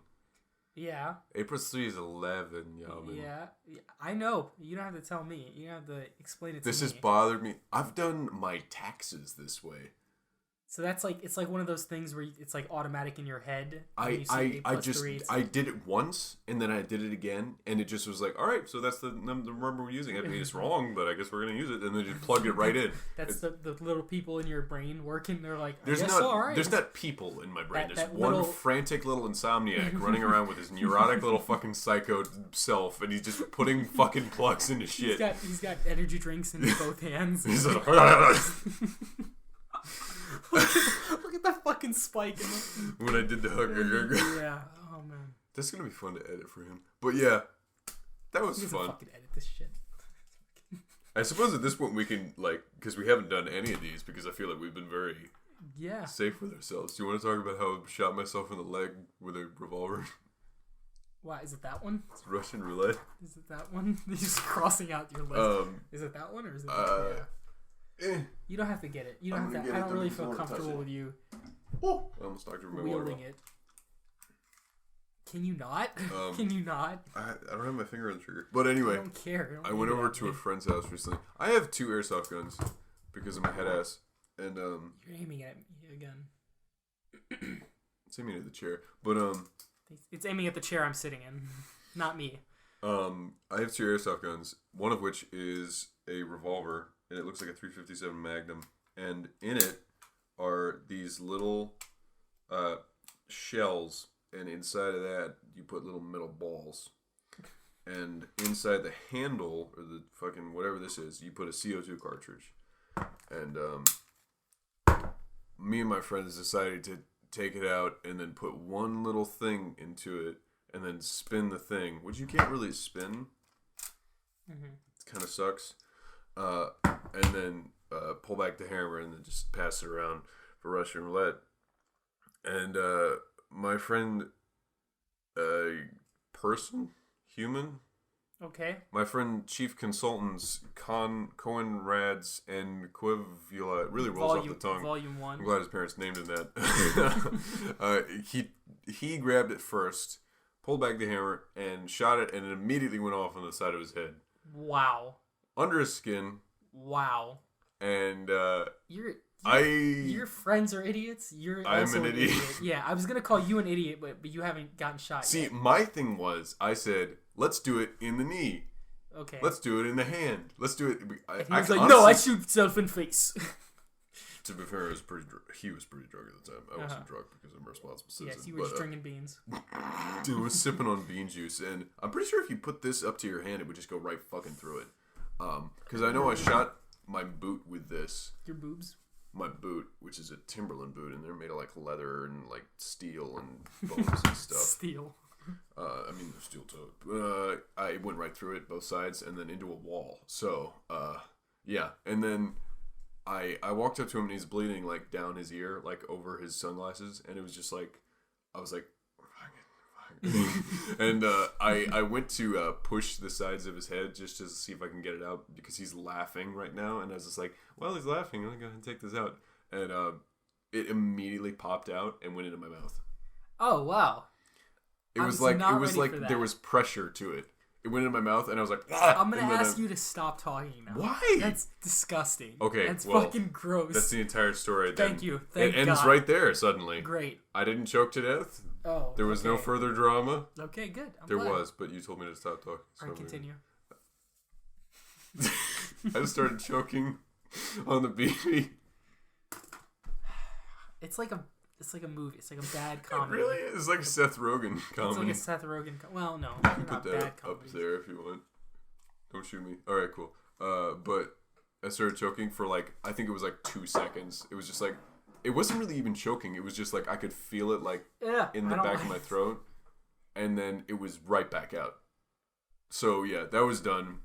Yeah. 8 plus 3 is 11, Yammin. Yeah. I know. You don't have to tell me. You don't have to explain it to me. This has bothered me. I've done my taxes this way. So that's like, it's like one of those things where it's like automatic in your head. I did it once and then I did it again and it just was like, all right, so that's the number we're using. I mean, it's wrong, but I guess we're gonna use it, and then just plugged it right in. That's the little people in your brain working. They're like, there's not people in my brain. There's one frantic little insomniac running around with his neurotic little fucking psycho self, and he's just putting fucking plugs into shit. He's got energy drinks in both hands. He's like, Look at that fucking spike. When I did the hug. Yeah. Oh, man. That's going to be fun to edit for him. But yeah, that was fun. Fucking edit this shit. I suppose at this point we can, like, because we haven't done any of these, because I feel like we've been very safe with ourselves. Do you want to talk about how I shot myself in the leg with a revolver? Why? Is it that one? It's Russian roulette. Is it that one? You're just crossing out your leg. Is it that one or is it that You don't have to get it. You don't have to. I don't really feel comfortable with you. Oh, I almost knocked over my wielding it. Can you not? Can you not? I don't have my finger on the trigger. But anyway, I don't care. I went over to a friend's house recently. I have 2 airsoft guns because of my head ass, and you're aiming at me again. It's aiming at the chair, but it's aiming at the chair I'm sitting in, not me. I have 2 airsoft guns. One of which is a revolver. And it looks like a .357 Magnum. And in it are these little shells. And inside of that, you put little metal balls. And inside the handle, or the fucking whatever this is, you put a CO2 cartridge. And me and my friends decided to take it out and then put one little thing into it. And then spin the thing. Which you can't really spin. Mm-hmm. It kind of sucks. and then pull back the hammer and then just pass it around for Russian roulette. And my friend, human. Okay. My friend, chief consultants, Cohen Rads and Quivula. It really rolls off the tongue. Volume 1. I'm glad his parents named him that. He grabbed it first, pulled back the hammer, and shot it, and it immediately went off on the side of his head. Wow. Under his skin. Wow. And your friends are idiots. I'm an idiot. Yeah, I was gonna call you an idiot, but you haven't gotten shot. See, yet. My thing was, I said, let's do it in the knee. Okay. Let's do it in the hand. Let's do it. He was like, no, I shoot self in face. To be fair, he was pretty drunk at the time. I wasn't drunk because I'm a responsible citizen. Yes, you were just drinking beans. Dude was sipping on bean juice, and I'm pretty sure if you put this up to your hand, it would just go right fucking through it. Because I know I shot my boot with this. Your boobs? My boot, which is a Timberland boot, and they're made of like leather and like steel and bones and stuff. Steel. I mean, they're steel toed. I went right through it, both sides, and then into a wall. So, yeah. And then I walked up to him, and he's bleeding like down his ear, like over his sunglasses, and it was just like, I was like, and I went to push the sides of his head just to see if I can get it out because he's laughing right now, and I was just like, well, he's laughing, I'm gonna take this out, and it immediately popped out and went into my mouth. Oh wow! It was like there was pressure to it. It went into my mouth, and I was like, I'm gonna ask you to stop talking now. Why? That's disgusting. Okay, that's fucking gross. That's the entire story. Thank you. It ends right there. Suddenly, great. I didn't choke to death. Oh, there was no further drama. Okay, good. There was, but you told me to stop talking. All right, continue. I just started choking on the BB. It's like a movie. It's like a bad comedy. It really is. It's like a Seth Rogen comedy. It's like a Seth Rogen. Well, no, you can put that up there if you want. Don't shoot me. All right, cool. But I started choking for like I think it was like 2 seconds. It was just like. It wasn't really even choking. It was just like I could feel it like in the back of my throat. And then it was right back out. So yeah, that was done.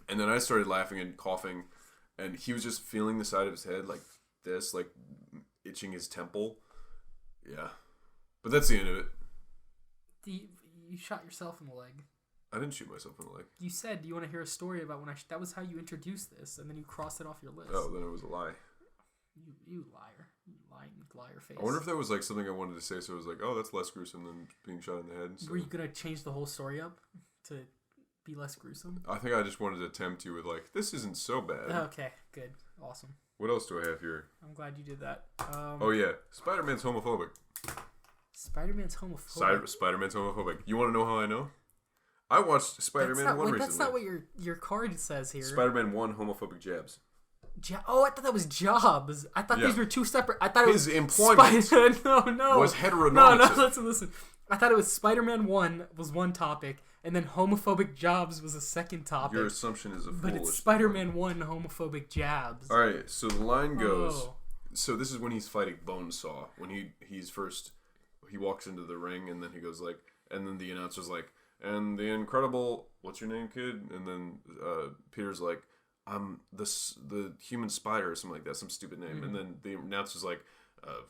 And then I started laughing and coughing. And he was just feeling the side of his head like this, like itching his temple. Yeah. But that's the end of it. You shot yourself in the leg. I didn't shoot myself in the leg. You said you want to hear a story about when that was how you introduced this. And then you crossed it off your list. Oh, then it was a lie. You liar. You lying liar face. I wonder if that was like something I wanted to say, so it was like, oh, that's less gruesome than being shot in the head. So. Were you going to change the whole story up to be less gruesome? I think I just wanted to tempt you with like, this isn't so bad. Okay, good. Awesome. What else do I have here? I'm glad you did that. Oh yeah, Spider-Man's homophobic. Spider-Man's homophobic? Spider-Man's homophobic. You want to know how I know? I watched Spider-Man 1 recently. That's not what your card says here. Spider-Man 1 homophobic jabs. I thought that was Jobs. I thought these were two separate. I thought his employment was heteronormative. No, listen. I thought it was Spider-Man 1 was one topic, and then homophobic jobs was a second topic. Your assumption is foolish. But it's Spider-Man 1 homophobic jabs. All right, so the line goes. So this is when he's fighting Bonesaw. When he walks into the ring, and then he goes like, and then the announcer's like, and the incredible, what's your name, kid? And then Peter's like, the human spider or something like that, some stupid name. Mm-hmm. And then the announcer's like,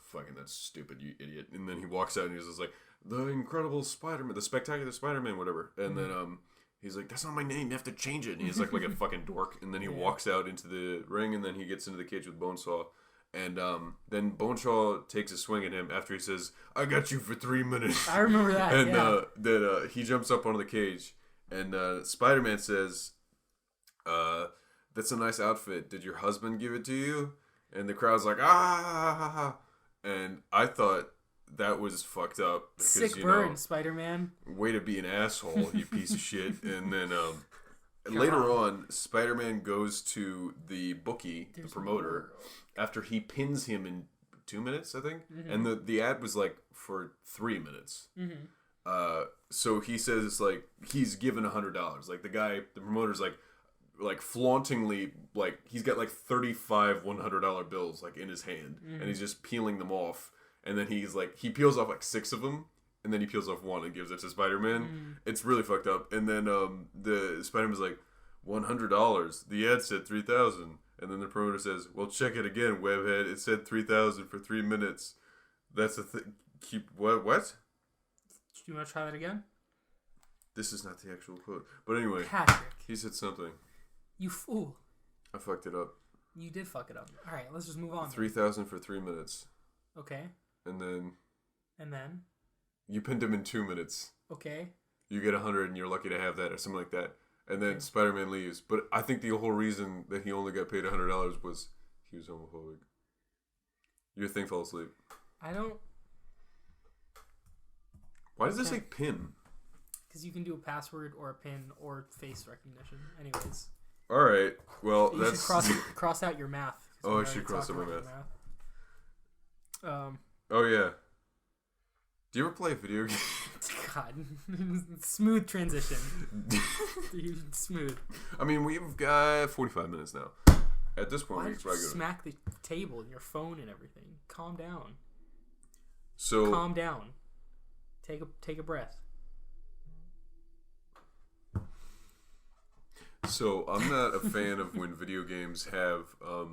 fucking that's stupid, you idiot. And then he walks out and he's just like, the incredible Spider-Man, the spectacular Spider-Man, whatever. And then he's like, that's not my name, you have to change it. And he's like a fucking dork. And then he walks out into the ring, and then he gets into the cage with Bonesaw. And then Bonesaw takes a swing at him after he says, I got you for 3 minutes. I remember that. And then he jumps up onto the cage, and Spider-Man says, that's a nice outfit. Did your husband give it to you? And the crowd's like, ah. And I thought that was fucked up. Because, sick burn, Spider-Man. Way to be an asshole, you piece of shit. And then later on, Spider-Man goes to the bookie, the promoter, after he pins him in 2 minutes, I think. Mm-hmm. And the ad was like for 3 minutes. Mm-hmm. So he says it's like he's given $100. Like the promoter's like flauntingly, like he's got like 35 $100 bills like in his hand, and he's just peeling them off. And then he's like, he peels off like 6 of them, and then he peels off 1 and gives it to Spider-Man. It's really fucked up. And then the Spider-Man's like, $100. The ad said 3,000. And then the promoter says, well, check it again, webhead. It said 3,000 for 3 minutes. That's the thing. What? Do you want to try that again? This is not the actual quote. But anyway, Patrick. He said something. You fool. I fucked it up. You did fuck it up. All right, let's just move on. 3,000 for 3 minutes. Okay. And then you pinned him in 2 minutes. Okay. You get 100 and you're lucky to have that or something like that. And then Spider-Man leaves. But I think the whole reason that he only got paid $100 was he was homophobic. Your thing fell asleep. I don't... Why does this say pin? Because you can do a password or a pin or face recognition. Anyways. All right. Well, you should cross out your math. Oh, I should cross out my math. Oh, yeah. Do you ever play video games? God. Smooth transition. Smooth. I mean, we've got 45 minutes now. At this point, why we did could probably you smack the table and your phone and everything? Calm down. So calm down. Take a breath. So I'm not a fan of when video games have a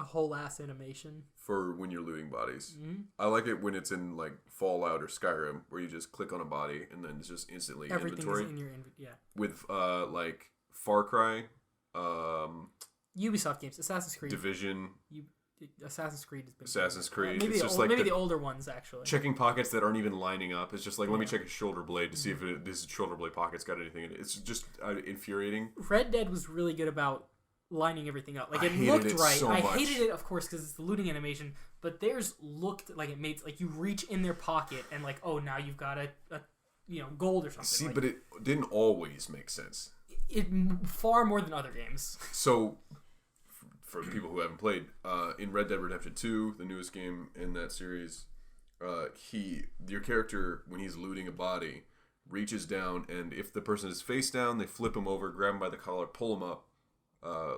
whole ass animation for when you're looting bodies. Mm-hmm. I like it when it's in like Fallout or Skyrim, where you just click on a body and then it's just instantly everything inventory. Is in your yeah. With like Far Cry, Ubisoft games, Assassin's Creed, Division. Assassin's Creed has been Assassin's Creed. Maybe, it's maybe the older ones actually. Checking pockets that aren't even lining up. It's just like, let me check a shoulder blade to see if this shoulder blade pocket's got anything in it. It's just infuriating. Red Dead was really good about lining everything up. Like, it looked right. So I much. hated it, of course, because it's the looting animation. But theirs looked like it made like you reach in their pocket and like, oh, now you've got a gold or something. See, like, but it didn't always make sense. It far more than other games. So, for people who haven't played, in Red Dead Redemption 2, the newest game in that series, your character, when he's looting a body, reaches down, and if the person is face down, they flip him over, grab him by the collar, pull him up,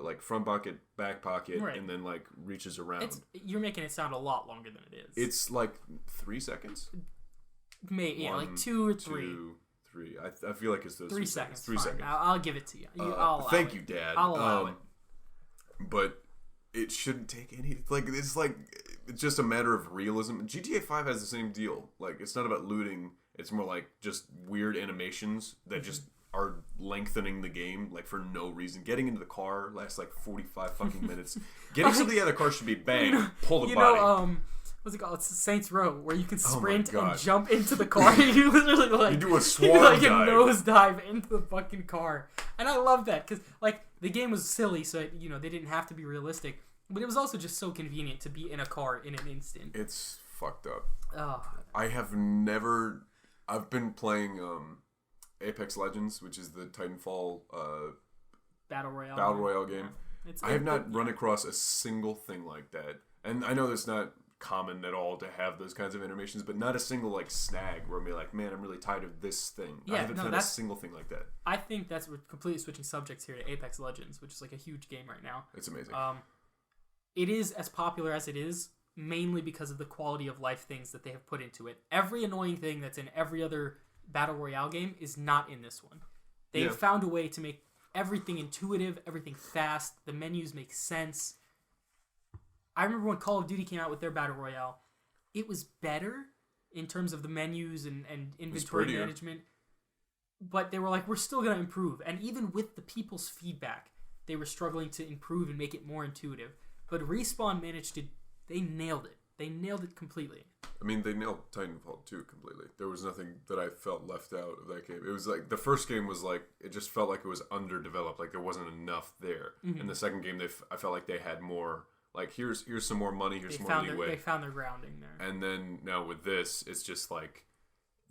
like front pocket, back pocket, and then like reaches around. You're making it sound a lot longer than it is. It's like 3 seconds. Maybe like 2 or 3. 2, 3. I feel like it's those 3 seconds. 3 seconds. I'll give it to you. Thank you, Dad. I'll allow it. But it shouldn't take any. It's just a matter of realism. GTA 5 has the same deal. Like, it's not about looting. It's more like just weird animations that just are lengthening the game, like, for no reason. Getting into the car lasts like 45 fucking minutes. Getting to the other car should be bang, pull the body. What's it called? It's Saints Row, where you can sprint Oh and jump into the car. You literally like you do a swan dive. a nose dive into the fucking car, and I love that because like the game was silly, so they didn't have to be realistic, but it was also just so convenient to be in a car in an instant. It's fucked up. Oh. I've been playing Apex Legends, which is the Titanfall Battle Royale game. Yeah. I have not run across a single thing like that, and I know that's not common at all to have those kinds of animations, but not a single like snag where I'm like, man, I'm really tired of this thing. I haven't found a single thing like that. I think we're completely switching subjects here to Apex Legends, which is like a huge game right now. It's amazing. It is as popular as it is mainly because of the quality of life things that they have put into it. Every annoying thing that's in every other Battle Royale game is not in this one. They've found a way to make everything intuitive, everything fast, the menus make sense. I remember when Call of Duty came out with their Battle Royale, it was better in terms of the menus and inventory management, but they were like, we're still going to improve. And even with the people's feedback, they were struggling to improve and make it more intuitive. But Respawn they nailed it. They nailed it completely. I mean, they nailed Titanfall 2 completely. There was nothing that I felt left out of that game. It was like, the first game was like, it just felt like it was underdeveloped, like there wasn't enough there. Mm-hmm. In the second game, I felt like they had more. Like, here's some more money, here's some more leeway. They found their grounding there. And then now with this, it's just like,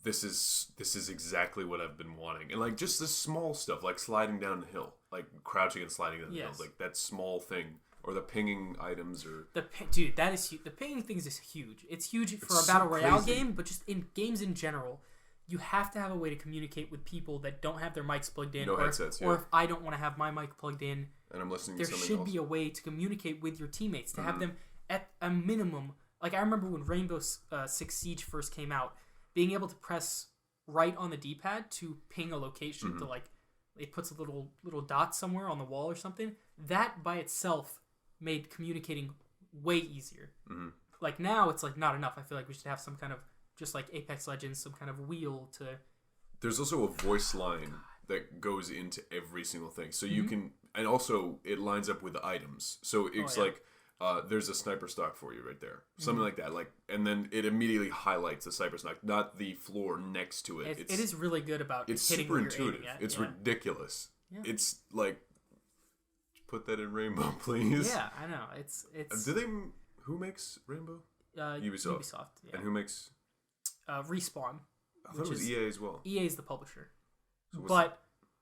this is exactly what I've been wanting. And like just this small stuff, like sliding down the hill, like crouching and sliding down the hill, like that small thing, or the pinging items, or dude, that is huge. The pinging things is huge. It's huge for a battle royale game, but just in games in general, you have to have a way to communicate with people that don't have their mics plugged in, headsets, or if I don't want to have my mic plugged in. And I'm listening to something else. There should be a way to communicate with your teammates, to have them at a minimum. Like, I remember when Rainbow Six Siege first came out, being able to press right on the D-pad to ping a location to, like, it puts a little dot somewhere on the wall or something. That by itself made communicating way easier. Mm-hmm. Like now it's like not enough. I feel like we should have some kind of, just like Apex Legends, some kind of wheel to... There's also a voice line that goes into every single thing. So you can... And also, it lines up with the items. So it's like, there's a sniper stock for you right there. Something like that. Like, and then it immediately highlights the sniper stock, not the floor next to it. It is really good about it's hitting super where you're intuitive. aiming at. It's ridiculous. Yeah. It's like... Put that in Rainbow, please. Yeah, I know. It's Who makes Rainbow? Ubisoft. Yeah. And who makes... Respawn. I thought it was EA as well. EA is the publisher. So what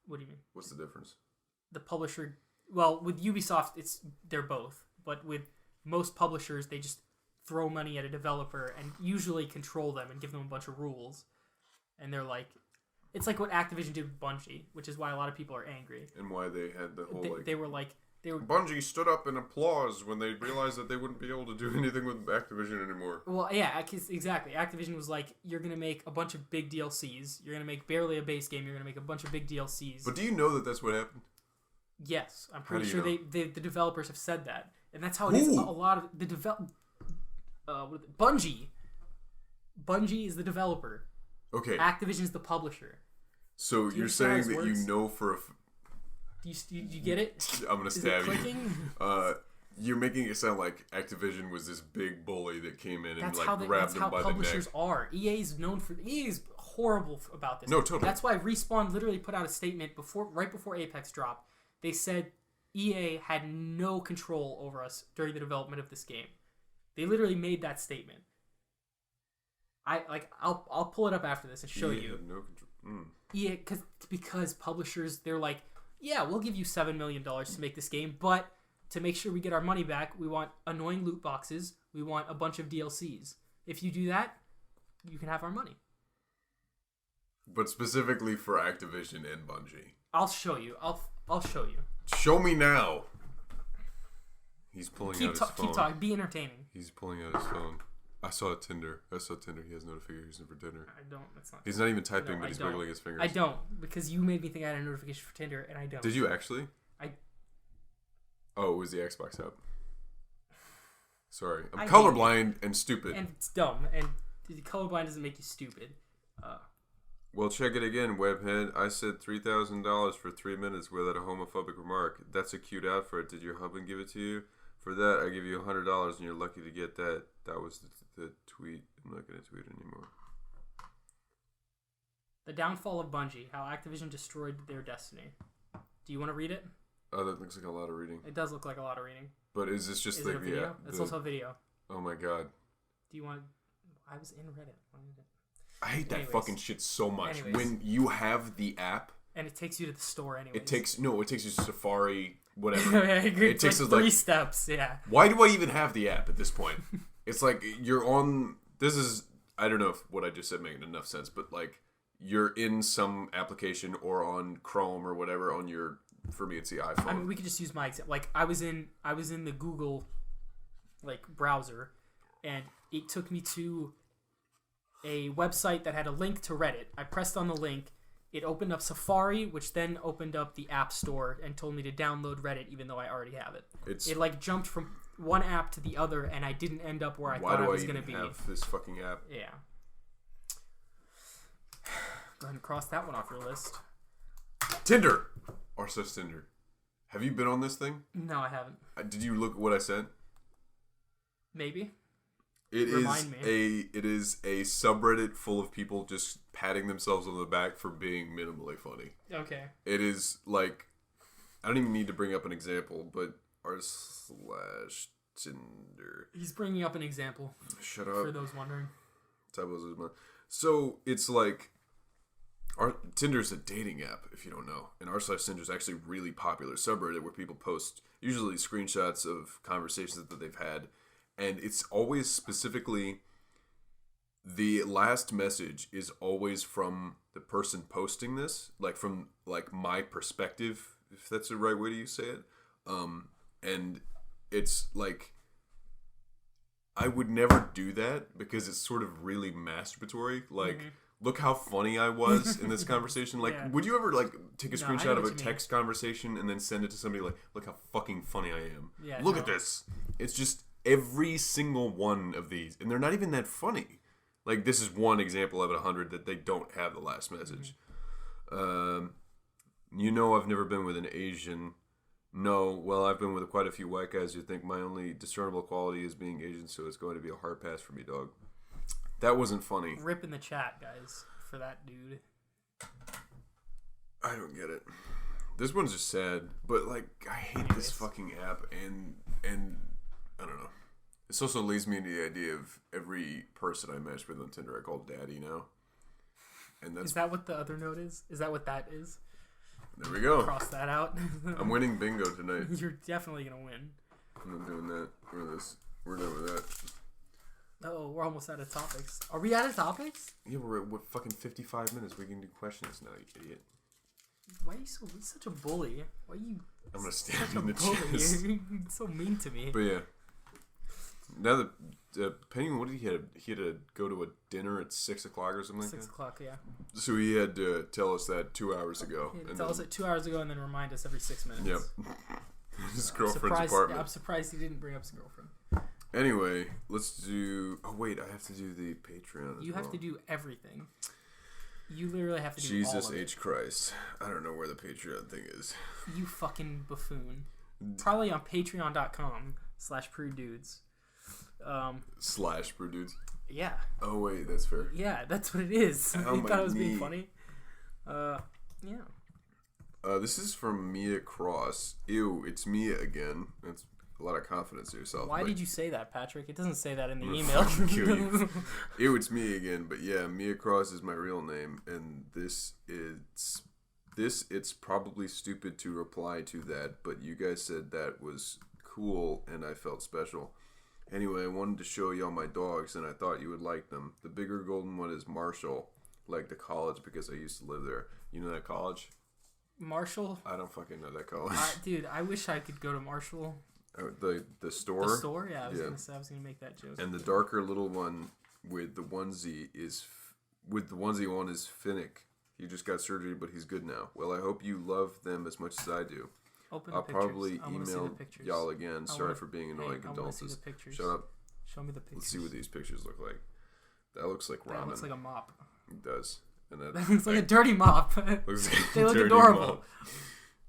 do you mean? What's the difference? The publisher... Well, with Ubisoft, they're both. But with most publishers, they just throw money at a developer and usually control them and give them a bunch of rules. And they're like... It's like what Activision did with Bungie, which is why a lot of people are angry. And why they had the whole, They were like... Bungie stood up in applause when they realized that they wouldn't be able to do anything with Activision anymore. Well, yeah, exactly. Activision was like, you're going to make a bunch of big DLCs. You're going to make barely a base game. You're going to make a bunch of big DLCs. But do you know that that's what happened? Yes. I'm pretty sure know? the developers have said that. And that's how it is. A lot of the Bungie. Bungie is the developer. Okay. Activision is the publisher. So you're saying that you know for a... Do you get it? I'm going to stab clicking? you. You're making it sound like Activision was this big bully that came in and grabbed them by the neck. That's how publishers are. EA is horrible about this. No, totally. That's why Respawn literally put out a statement right before Apex dropped. They said EA had no control over us during the development of this game. They literally made that statement. I'll pull it up after this and show you. Had no control. EA because publishers, they're like, yeah, we'll give you $7 million to make this game, but to make sure we get our money back, we want annoying loot boxes. We want a bunch of DLCs. If you do that, you can have our money. But specifically for Activision and Bungie. I'll show you. I'll show you. Show me now. He's pulling out his phone. Keep talking. Be entertaining. He's pulling out his phone. I saw Tinder. He has notifications for Tinder. I don't. That's not. He's not even typing, but he's wiggling his fingers. I don't, because you made me think I had a notification for Tinder, and I don't. Did you actually? Oh, it was the Xbox app. Sorry. I'm colorblind and stupid. And it's dumb. And colorblind doesn't make you stupid. Well, check it again, webhead. I said $3,000 for 3 minutes without a homophobic remark. That's a cute outfit. Did your husband give it to you? For that, I give you $100 and you're lucky to get that. That was the tweet. I'm not going to tweet anymore. The downfall of Bungie. How Activision destroyed their destiny. Do you want to read it? Oh, that looks like a lot of reading. It does look like a lot of reading. But is this just it a video? Yeah, it's also a video. Oh my god. Do you want... I was in Reddit. I hate that fucking shit so much. Anyways. When you have the app... And it takes you to the store anyway. It takes you to Safari, whatever. I agree. It takes like 3 steps, yeah. Why do I even have the app at this point? It's like you're on... This is... I don't know if what I just said made enough sense, but like you're in some application or on Chrome or whatever on your... For me, it's the iPhone. I mean, we could just use my example. Like, I was in the Google, like, browser, and it took me to a website that had a link to Reddit. I pressed on the link. It opened up Safari, which then opened up the App Store and told me to download Reddit, even though I already have it. It like jumped from one app to the other, and I didn't end up where I thought I was going to be. Why do I even have this fucking app? Yeah. Go ahead and cross that one off your list. Tinder. Arsos Tinder. Have you been on this thing? No, I haven't. Did you look at what I sent? Maybe. Remind me. It is a subreddit full of people just patting themselves on the back for being minimally funny. Okay. It is like, I don't even need to bring up an example, but r/Tinder. He's bringing up an example. Shut up. For those wondering. So it's like, Tinder's a dating app, if you don't know. And r/Tinder is actually a really popular subreddit where people post usually screenshots of conversations that they've had. And it's always specifically, the last message is always from the person posting this, like from like my perspective, if that's the right way to say it. And it's like, I would never do that because it's sort of really masturbatory. Like, look how funny I was in this conversation. Like, would you ever like take a screenshot of a text conversation and then send it to somebody like, look how fucking funny I am. Yeah, look at this. It's just every single one of these, and they're not even that funny. Like, this is one example out of 100 that they don't have the last message. You know, I've never been with an Asian. No, well, I've been with quite a few white guys who think my only discernible quality is being Asian, so it's going to be a hard pass for me, dog. That wasn't funny. Rip in the chat, guys, for that dude. I don't get it. This one's just sad, but, like, I hate this fucking app, and I don't know. This also leads me into the idea of every person I match with on Tinder I call daddy now. And that's... Is that what the other note is? Is that what that is? There we go. Cross that out. I'm winning bingo tonight. You're definitely going to win. I'm not doing that. We're done with that. Oh, we're almost out of topics. Are we out of topics? Yeah, we're at fucking 55 minutes. We can do questions now, you idiot. Why are you such a bully? Why are you I'm going to stab you in the chest. You're so mean to me. But yeah. Now that Penny, what did he had? He had to go to a dinner at 6 o'clock or something. 6 o'clock, yeah. So he had to tell us that 2 hours ago. He had to tell us it 2 hours ago and then remind us every 6 minutes. Yep. His girlfriend's apartment. Yeah, I'm surprised he didn't bring up his girlfriend. Anyway, let's do. Oh wait, I have to do the Patreon. You have to do everything. You literally have to do all of it. Jesus H. Christ. I don't know where the Patreon thing is. You fucking buffoon. Probably on patreon.com/prudedudes. /Prudedudes. Yeah. Oh wait, that's fair. Yeah, that's what it is. Oh, you thought it was being funny? Yeah. This is from Mia Cross. Ew, it's Mia again. That's a lot of confidence in yourself. Why did you say that, Patrick? It doesn't say that in the email. Kill you. Ew, it's me again. But yeah, Mia Cross is my real name, and it's probably stupid to reply to that, but you guys said that was cool, and I felt special. Anyway, I wanted to show y'all my dogs, and I thought you would like them. The bigger golden one is Marshall, like the college, because I used to live there. You know that college? Marshall? I don't fucking know that college. Dude, I wish I could go to Marshall. The store? The store? Yeah, I was gonna make that joke. And the darker little one with the onesie one is Finnick. He just got surgery, but he's good now. Well, I hope you love them as much as I do. I'll probably email y'all again. Sorry for being annoying. Condolences. Shut up. Show me the pictures. Let's see what these pictures look like. That looks like ramen. That looks like a mop. It does. And that looks like a dirty mop. Looks like they look adorable. Mop.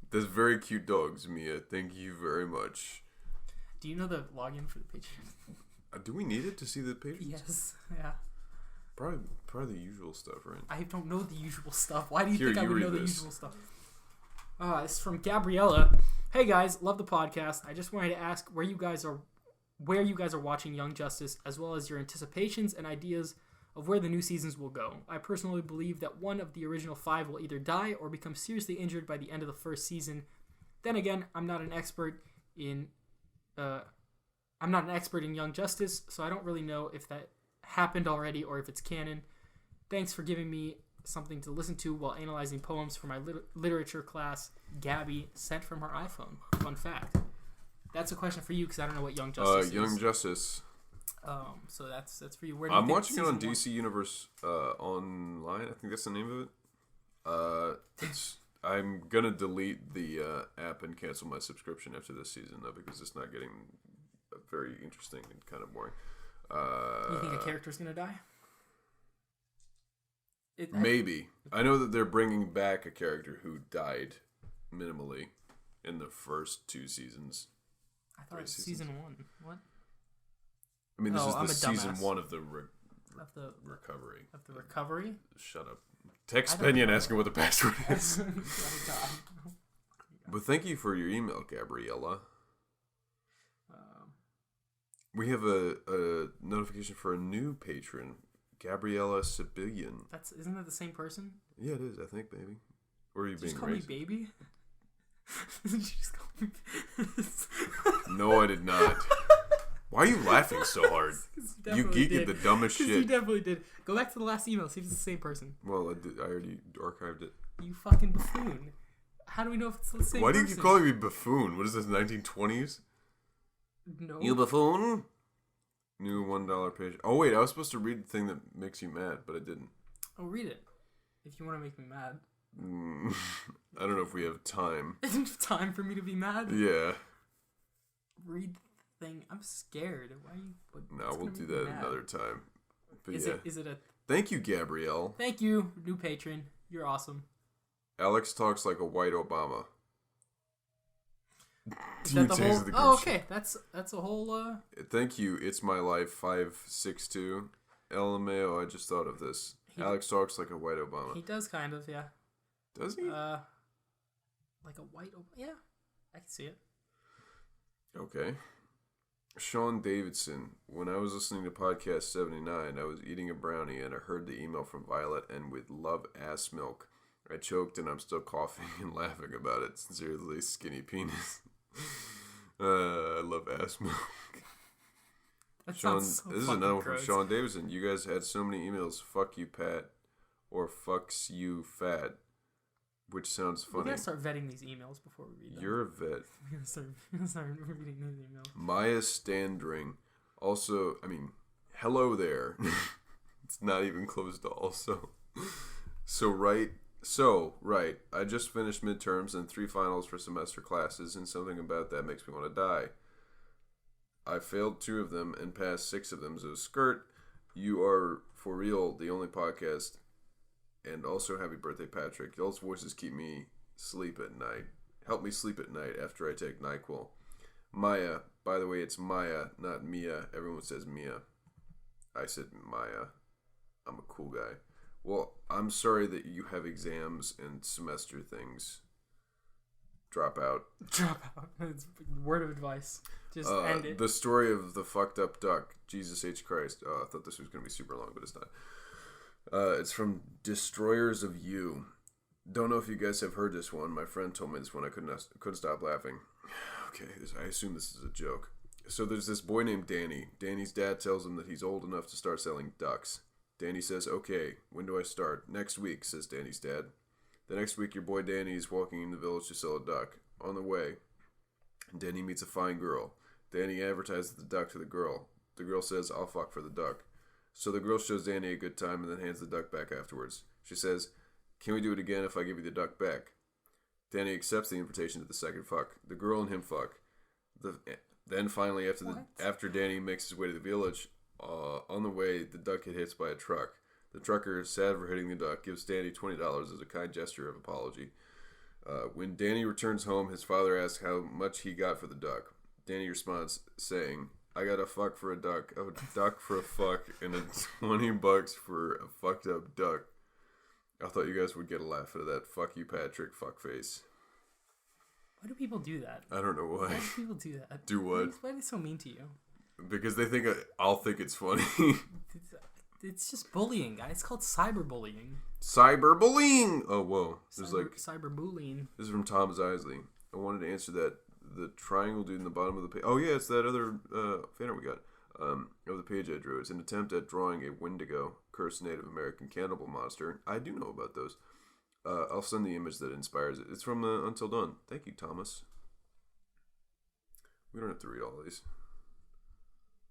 There's very cute dogs, Mia. Thank you very much. Do you know the login for the Patreon? Do we need it to see the pages? Yes. Yeah. Probably the usual stuff, right? I don't know the usual stuff. Why do you think I would know the usual stuff? This is from Gabriella. Hey guys, love the podcast. I just wanted to ask where you guys are watching Young Justice, as well as your anticipations and ideas of where the new seasons will go. I personally believe that one of the original 5 will either die or become seriously injured by the end of the first season. Then again, I'm not an expert in Young Justice, so I don't really know if that happened already or if it's canon. Thanks for giving me something to listen to while analyzing poems for my literature class. Gabby sent from her iPhone. Fun fact. That's a question for you because I don't know what Young Justice is. Young Justice. So that's for you. Where do you I'm watching it on DC Universe Online. I think that's the name of it. I'm gonna delete the app and cancel my subscription after this season though, because it's not getting very interesting and kind of boring. You think a character's gonna die? Maybe. I know that they're bringing back a character who died minimally in the first 2 seasons. I thought it was season 1. What? I mean, this is the season 1 of the recovery. Of the recovery? Shut up. Text Penny and ask him what the password is. But thank you for your email, Gabriella. We have a notification for a new patron, Gabriella Sibillion. Isn't that the same person? Yeah, it is, I think, baby. Or are you being racist? Did you call me baby? Did you just call me... No, I did not. Why are you laughing so hard? You geek at the dumbest shit. You definitely did. Go back to the last email, see if it's the same person. Well, I already archived it. You fucking buffoon. How do we know if it's the same person? Why do you keep calling me buffoon? What is this, 1920s? No. You buffoon? New $1 page. Oh, wait, I was supposed to read the thing that makes you mad, but I didn't. Oh, read it. If you want to make me mad. I don't know if we have time. Time for me to be mad? Yeah. Read the thing. I'm scared. Why are you... No, we'll do that another time. But is it a... Thank you, Gabrielle. Thank you, new patron. You're awesome. Alex talks like a white Obama. Is that the whole... Oh, okay. That's a whole... Thank you, It's My Life 562. LMAO, I just thought of this. Alex talks like a white Obama. He does kind of, yeah. Does he? Like a white Obama? Yeah. I can see it. Okay. Sean Davidson. When I was listening to podcast 79, I was eating a brownie and I heard the email from Violet and with love ass milk. I choked and I'm still coughing and laughing about it. Sincerely, Skinny Penis. I love ass milk. Sean, so this is another one from Sean Davidson. You guys had so many emails. Fuck you, Pat, or fucks you, fat, which sounds funny. We gotta start vetting these emails before we read them. You're a vet. We gotta start reading these emails. Maya Standring. Also, I mean, hello there. It's not even close to also. Right. I just finished midterms and 3 finals for semester classes, and something about that makes me want to die. I failed 2 of them and passed 6 of them, so skirt. You are, for real, the only podcast. And also, happy birthday, Patrick. Y'all's voices keep me sleep at night. Help me sleep at night after I take NyQuil. Maya. By the way, it's Maya, not Mia. Everyone says Mia. I said Maya. I'm a cool guy. Well, I'm sorry that you have exams and semester things. Drop out. Drop out. It's a word of advice. Just end it. The story of the fucked up duck. Jesus H. Christ. I thought this was going to be super long, but it's not. It's from Destroyers of You. Don't know if you guys have heard this one. My friend told me this one. I couldn't stop laughing. Okay, I assume this is a joke. So there's this boy named Danny. Danny's dad tells him that he's old enough to start selling ducks. Danny says, okay, when do I start? Next week, says Danny's dad. The next week, your boy Danny is walking in the village to sell a duck. On the way, Danny meets a fine girl. Danny advertises the duck to the girl. The girl says, I'll fuck for the duck. So the girl shows Danny a good time and then hands the duck back afterwards. She says, can we do it again if I give you the duck back? Danny accepts the invitation to the second fuck. The girl and him fuck. Then finally, after Danny makes his way to the village, on the way, the duck gets hit by a truck. The trucker, sad for hitting the duck, gives Danny $20 as a kind gesture of apology. When Danny returns home, his father asks how much he got for the duck. Danny responds, saying, I got a fuck for a duck for a fuck, and a $20 for a fucked up duck. I thought you guys would get a laugh out of that. Fuck you, Patrick, fuckface. Why do people do that? I don't know why. Why do people do that? Do what? Why are they so mean to you? Because they think I'll think it's funny. It's just bullying, guys. It's called cyberbullying. Cyberbullying! Oh, whoa. Cyberbullying. This is from Tom Isley. I wanted to answer that. The triangle dude in the bottom of the page. Oh, yeah, it's that other fan art we got. Of the page I drew. It's an attempt at drawing a Wendigo, cursed Native American cannibal monster. I do know about those. I'll send the image that inspires it. It's from Until Dawn. Thank you, Thomas. We don't have to read all these.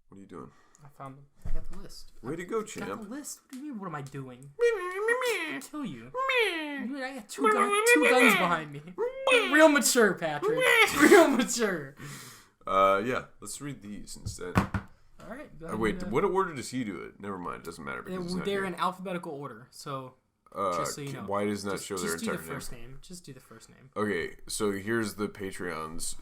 What are you doing? I found them. I got the list. Way to go, champ. I got the list? What do you mean, what am I doing? I'll kill you. I got two guns behind me. Real mature, Patrick. Real mature. Yeah. Let's read these instead. All right. Wait, what order does he do it? Never mind. It doesn't matter. They're in alphabeutical order, so... just so you know. Why doesn't that show their entire name? Just do the first name. Just do the first name. Okay, so here's the patrons.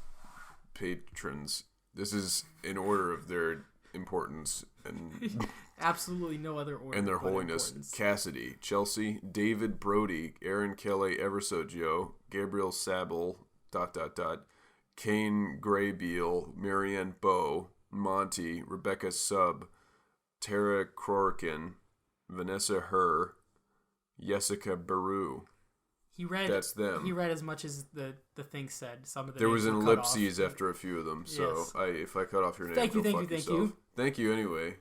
This is in order of their importance and absolutely no other order. And their holiness. Importance. Cassidy, Chelsea, David Brody, Aaron Kelly, Everso Joe, Gabriel Sabel, ... Kane Graybeal, Marianne Bow, Monty, Rebecca Sub, Tara Crorkin, Vanessa Herr, Jessica Baru. That's them. He read as much as the thing said. Some of the there was an ellipses after a few of them, so yes. If I cut off your name, thank you. Thank you anyway.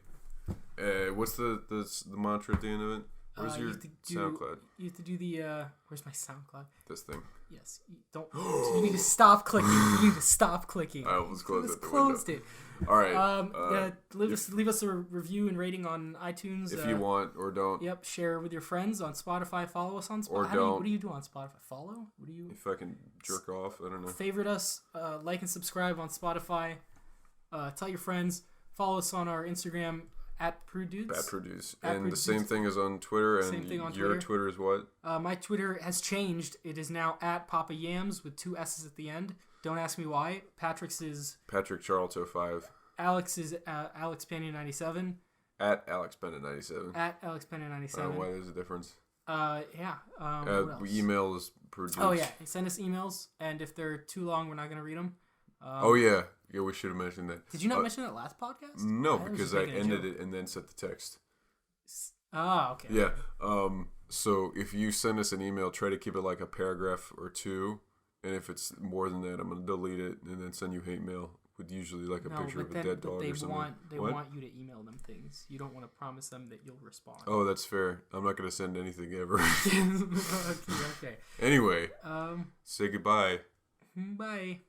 What's the mantra at the end of it? Where's your SoundCloud? You have to do the. Where's my SoundCloud? This thing. Yes. You need to stop clicking. You need to stop clicking. I almost closed it. Closed it. All right. Leave us a review and rating on iTunes if you want, or don't. Yep. Share with your friends on Spotify. Follow us on Spotify. Or don't. What do you do on Spotify? Follow? What do you? If I can jerk off, I don't know. Favorite us. Like and subscribe on Spotify. Tell your friends. Follow us on our Instagram at Prude. At Prude. And the same thing is on Twitter. And same thing on your Twitter is what? My Twitter has changed. It is now at Papa Yams with 2 S's at the end. Don't ask me why. Patrick's is Patrick Charlton 5. Alex is Alex Pena 97. At Alex Pena 97. At Alex Pena 97. I don't know why there's a difference. Yeah. What else? Email is produced. Oh yeah, send us emails, and if they're too long, we're not gonna read them. Oh yeah, we should have mentioned that. Did you not mention that last podcast? No, because I ended it and then set the text. Ah, okay. Yeah. So if you send us an email, try to keep it like a paragraph or two, and if it's more than that, I'm gonna delete it and then send you hate mail with usually like a picture of a dead dog or something. They want you to email them things. You don't want to promise them that you'll respond. Oh, that's fair. I'm not gonna send anything ever. Okay. Anyway. Say goodbye. Bye.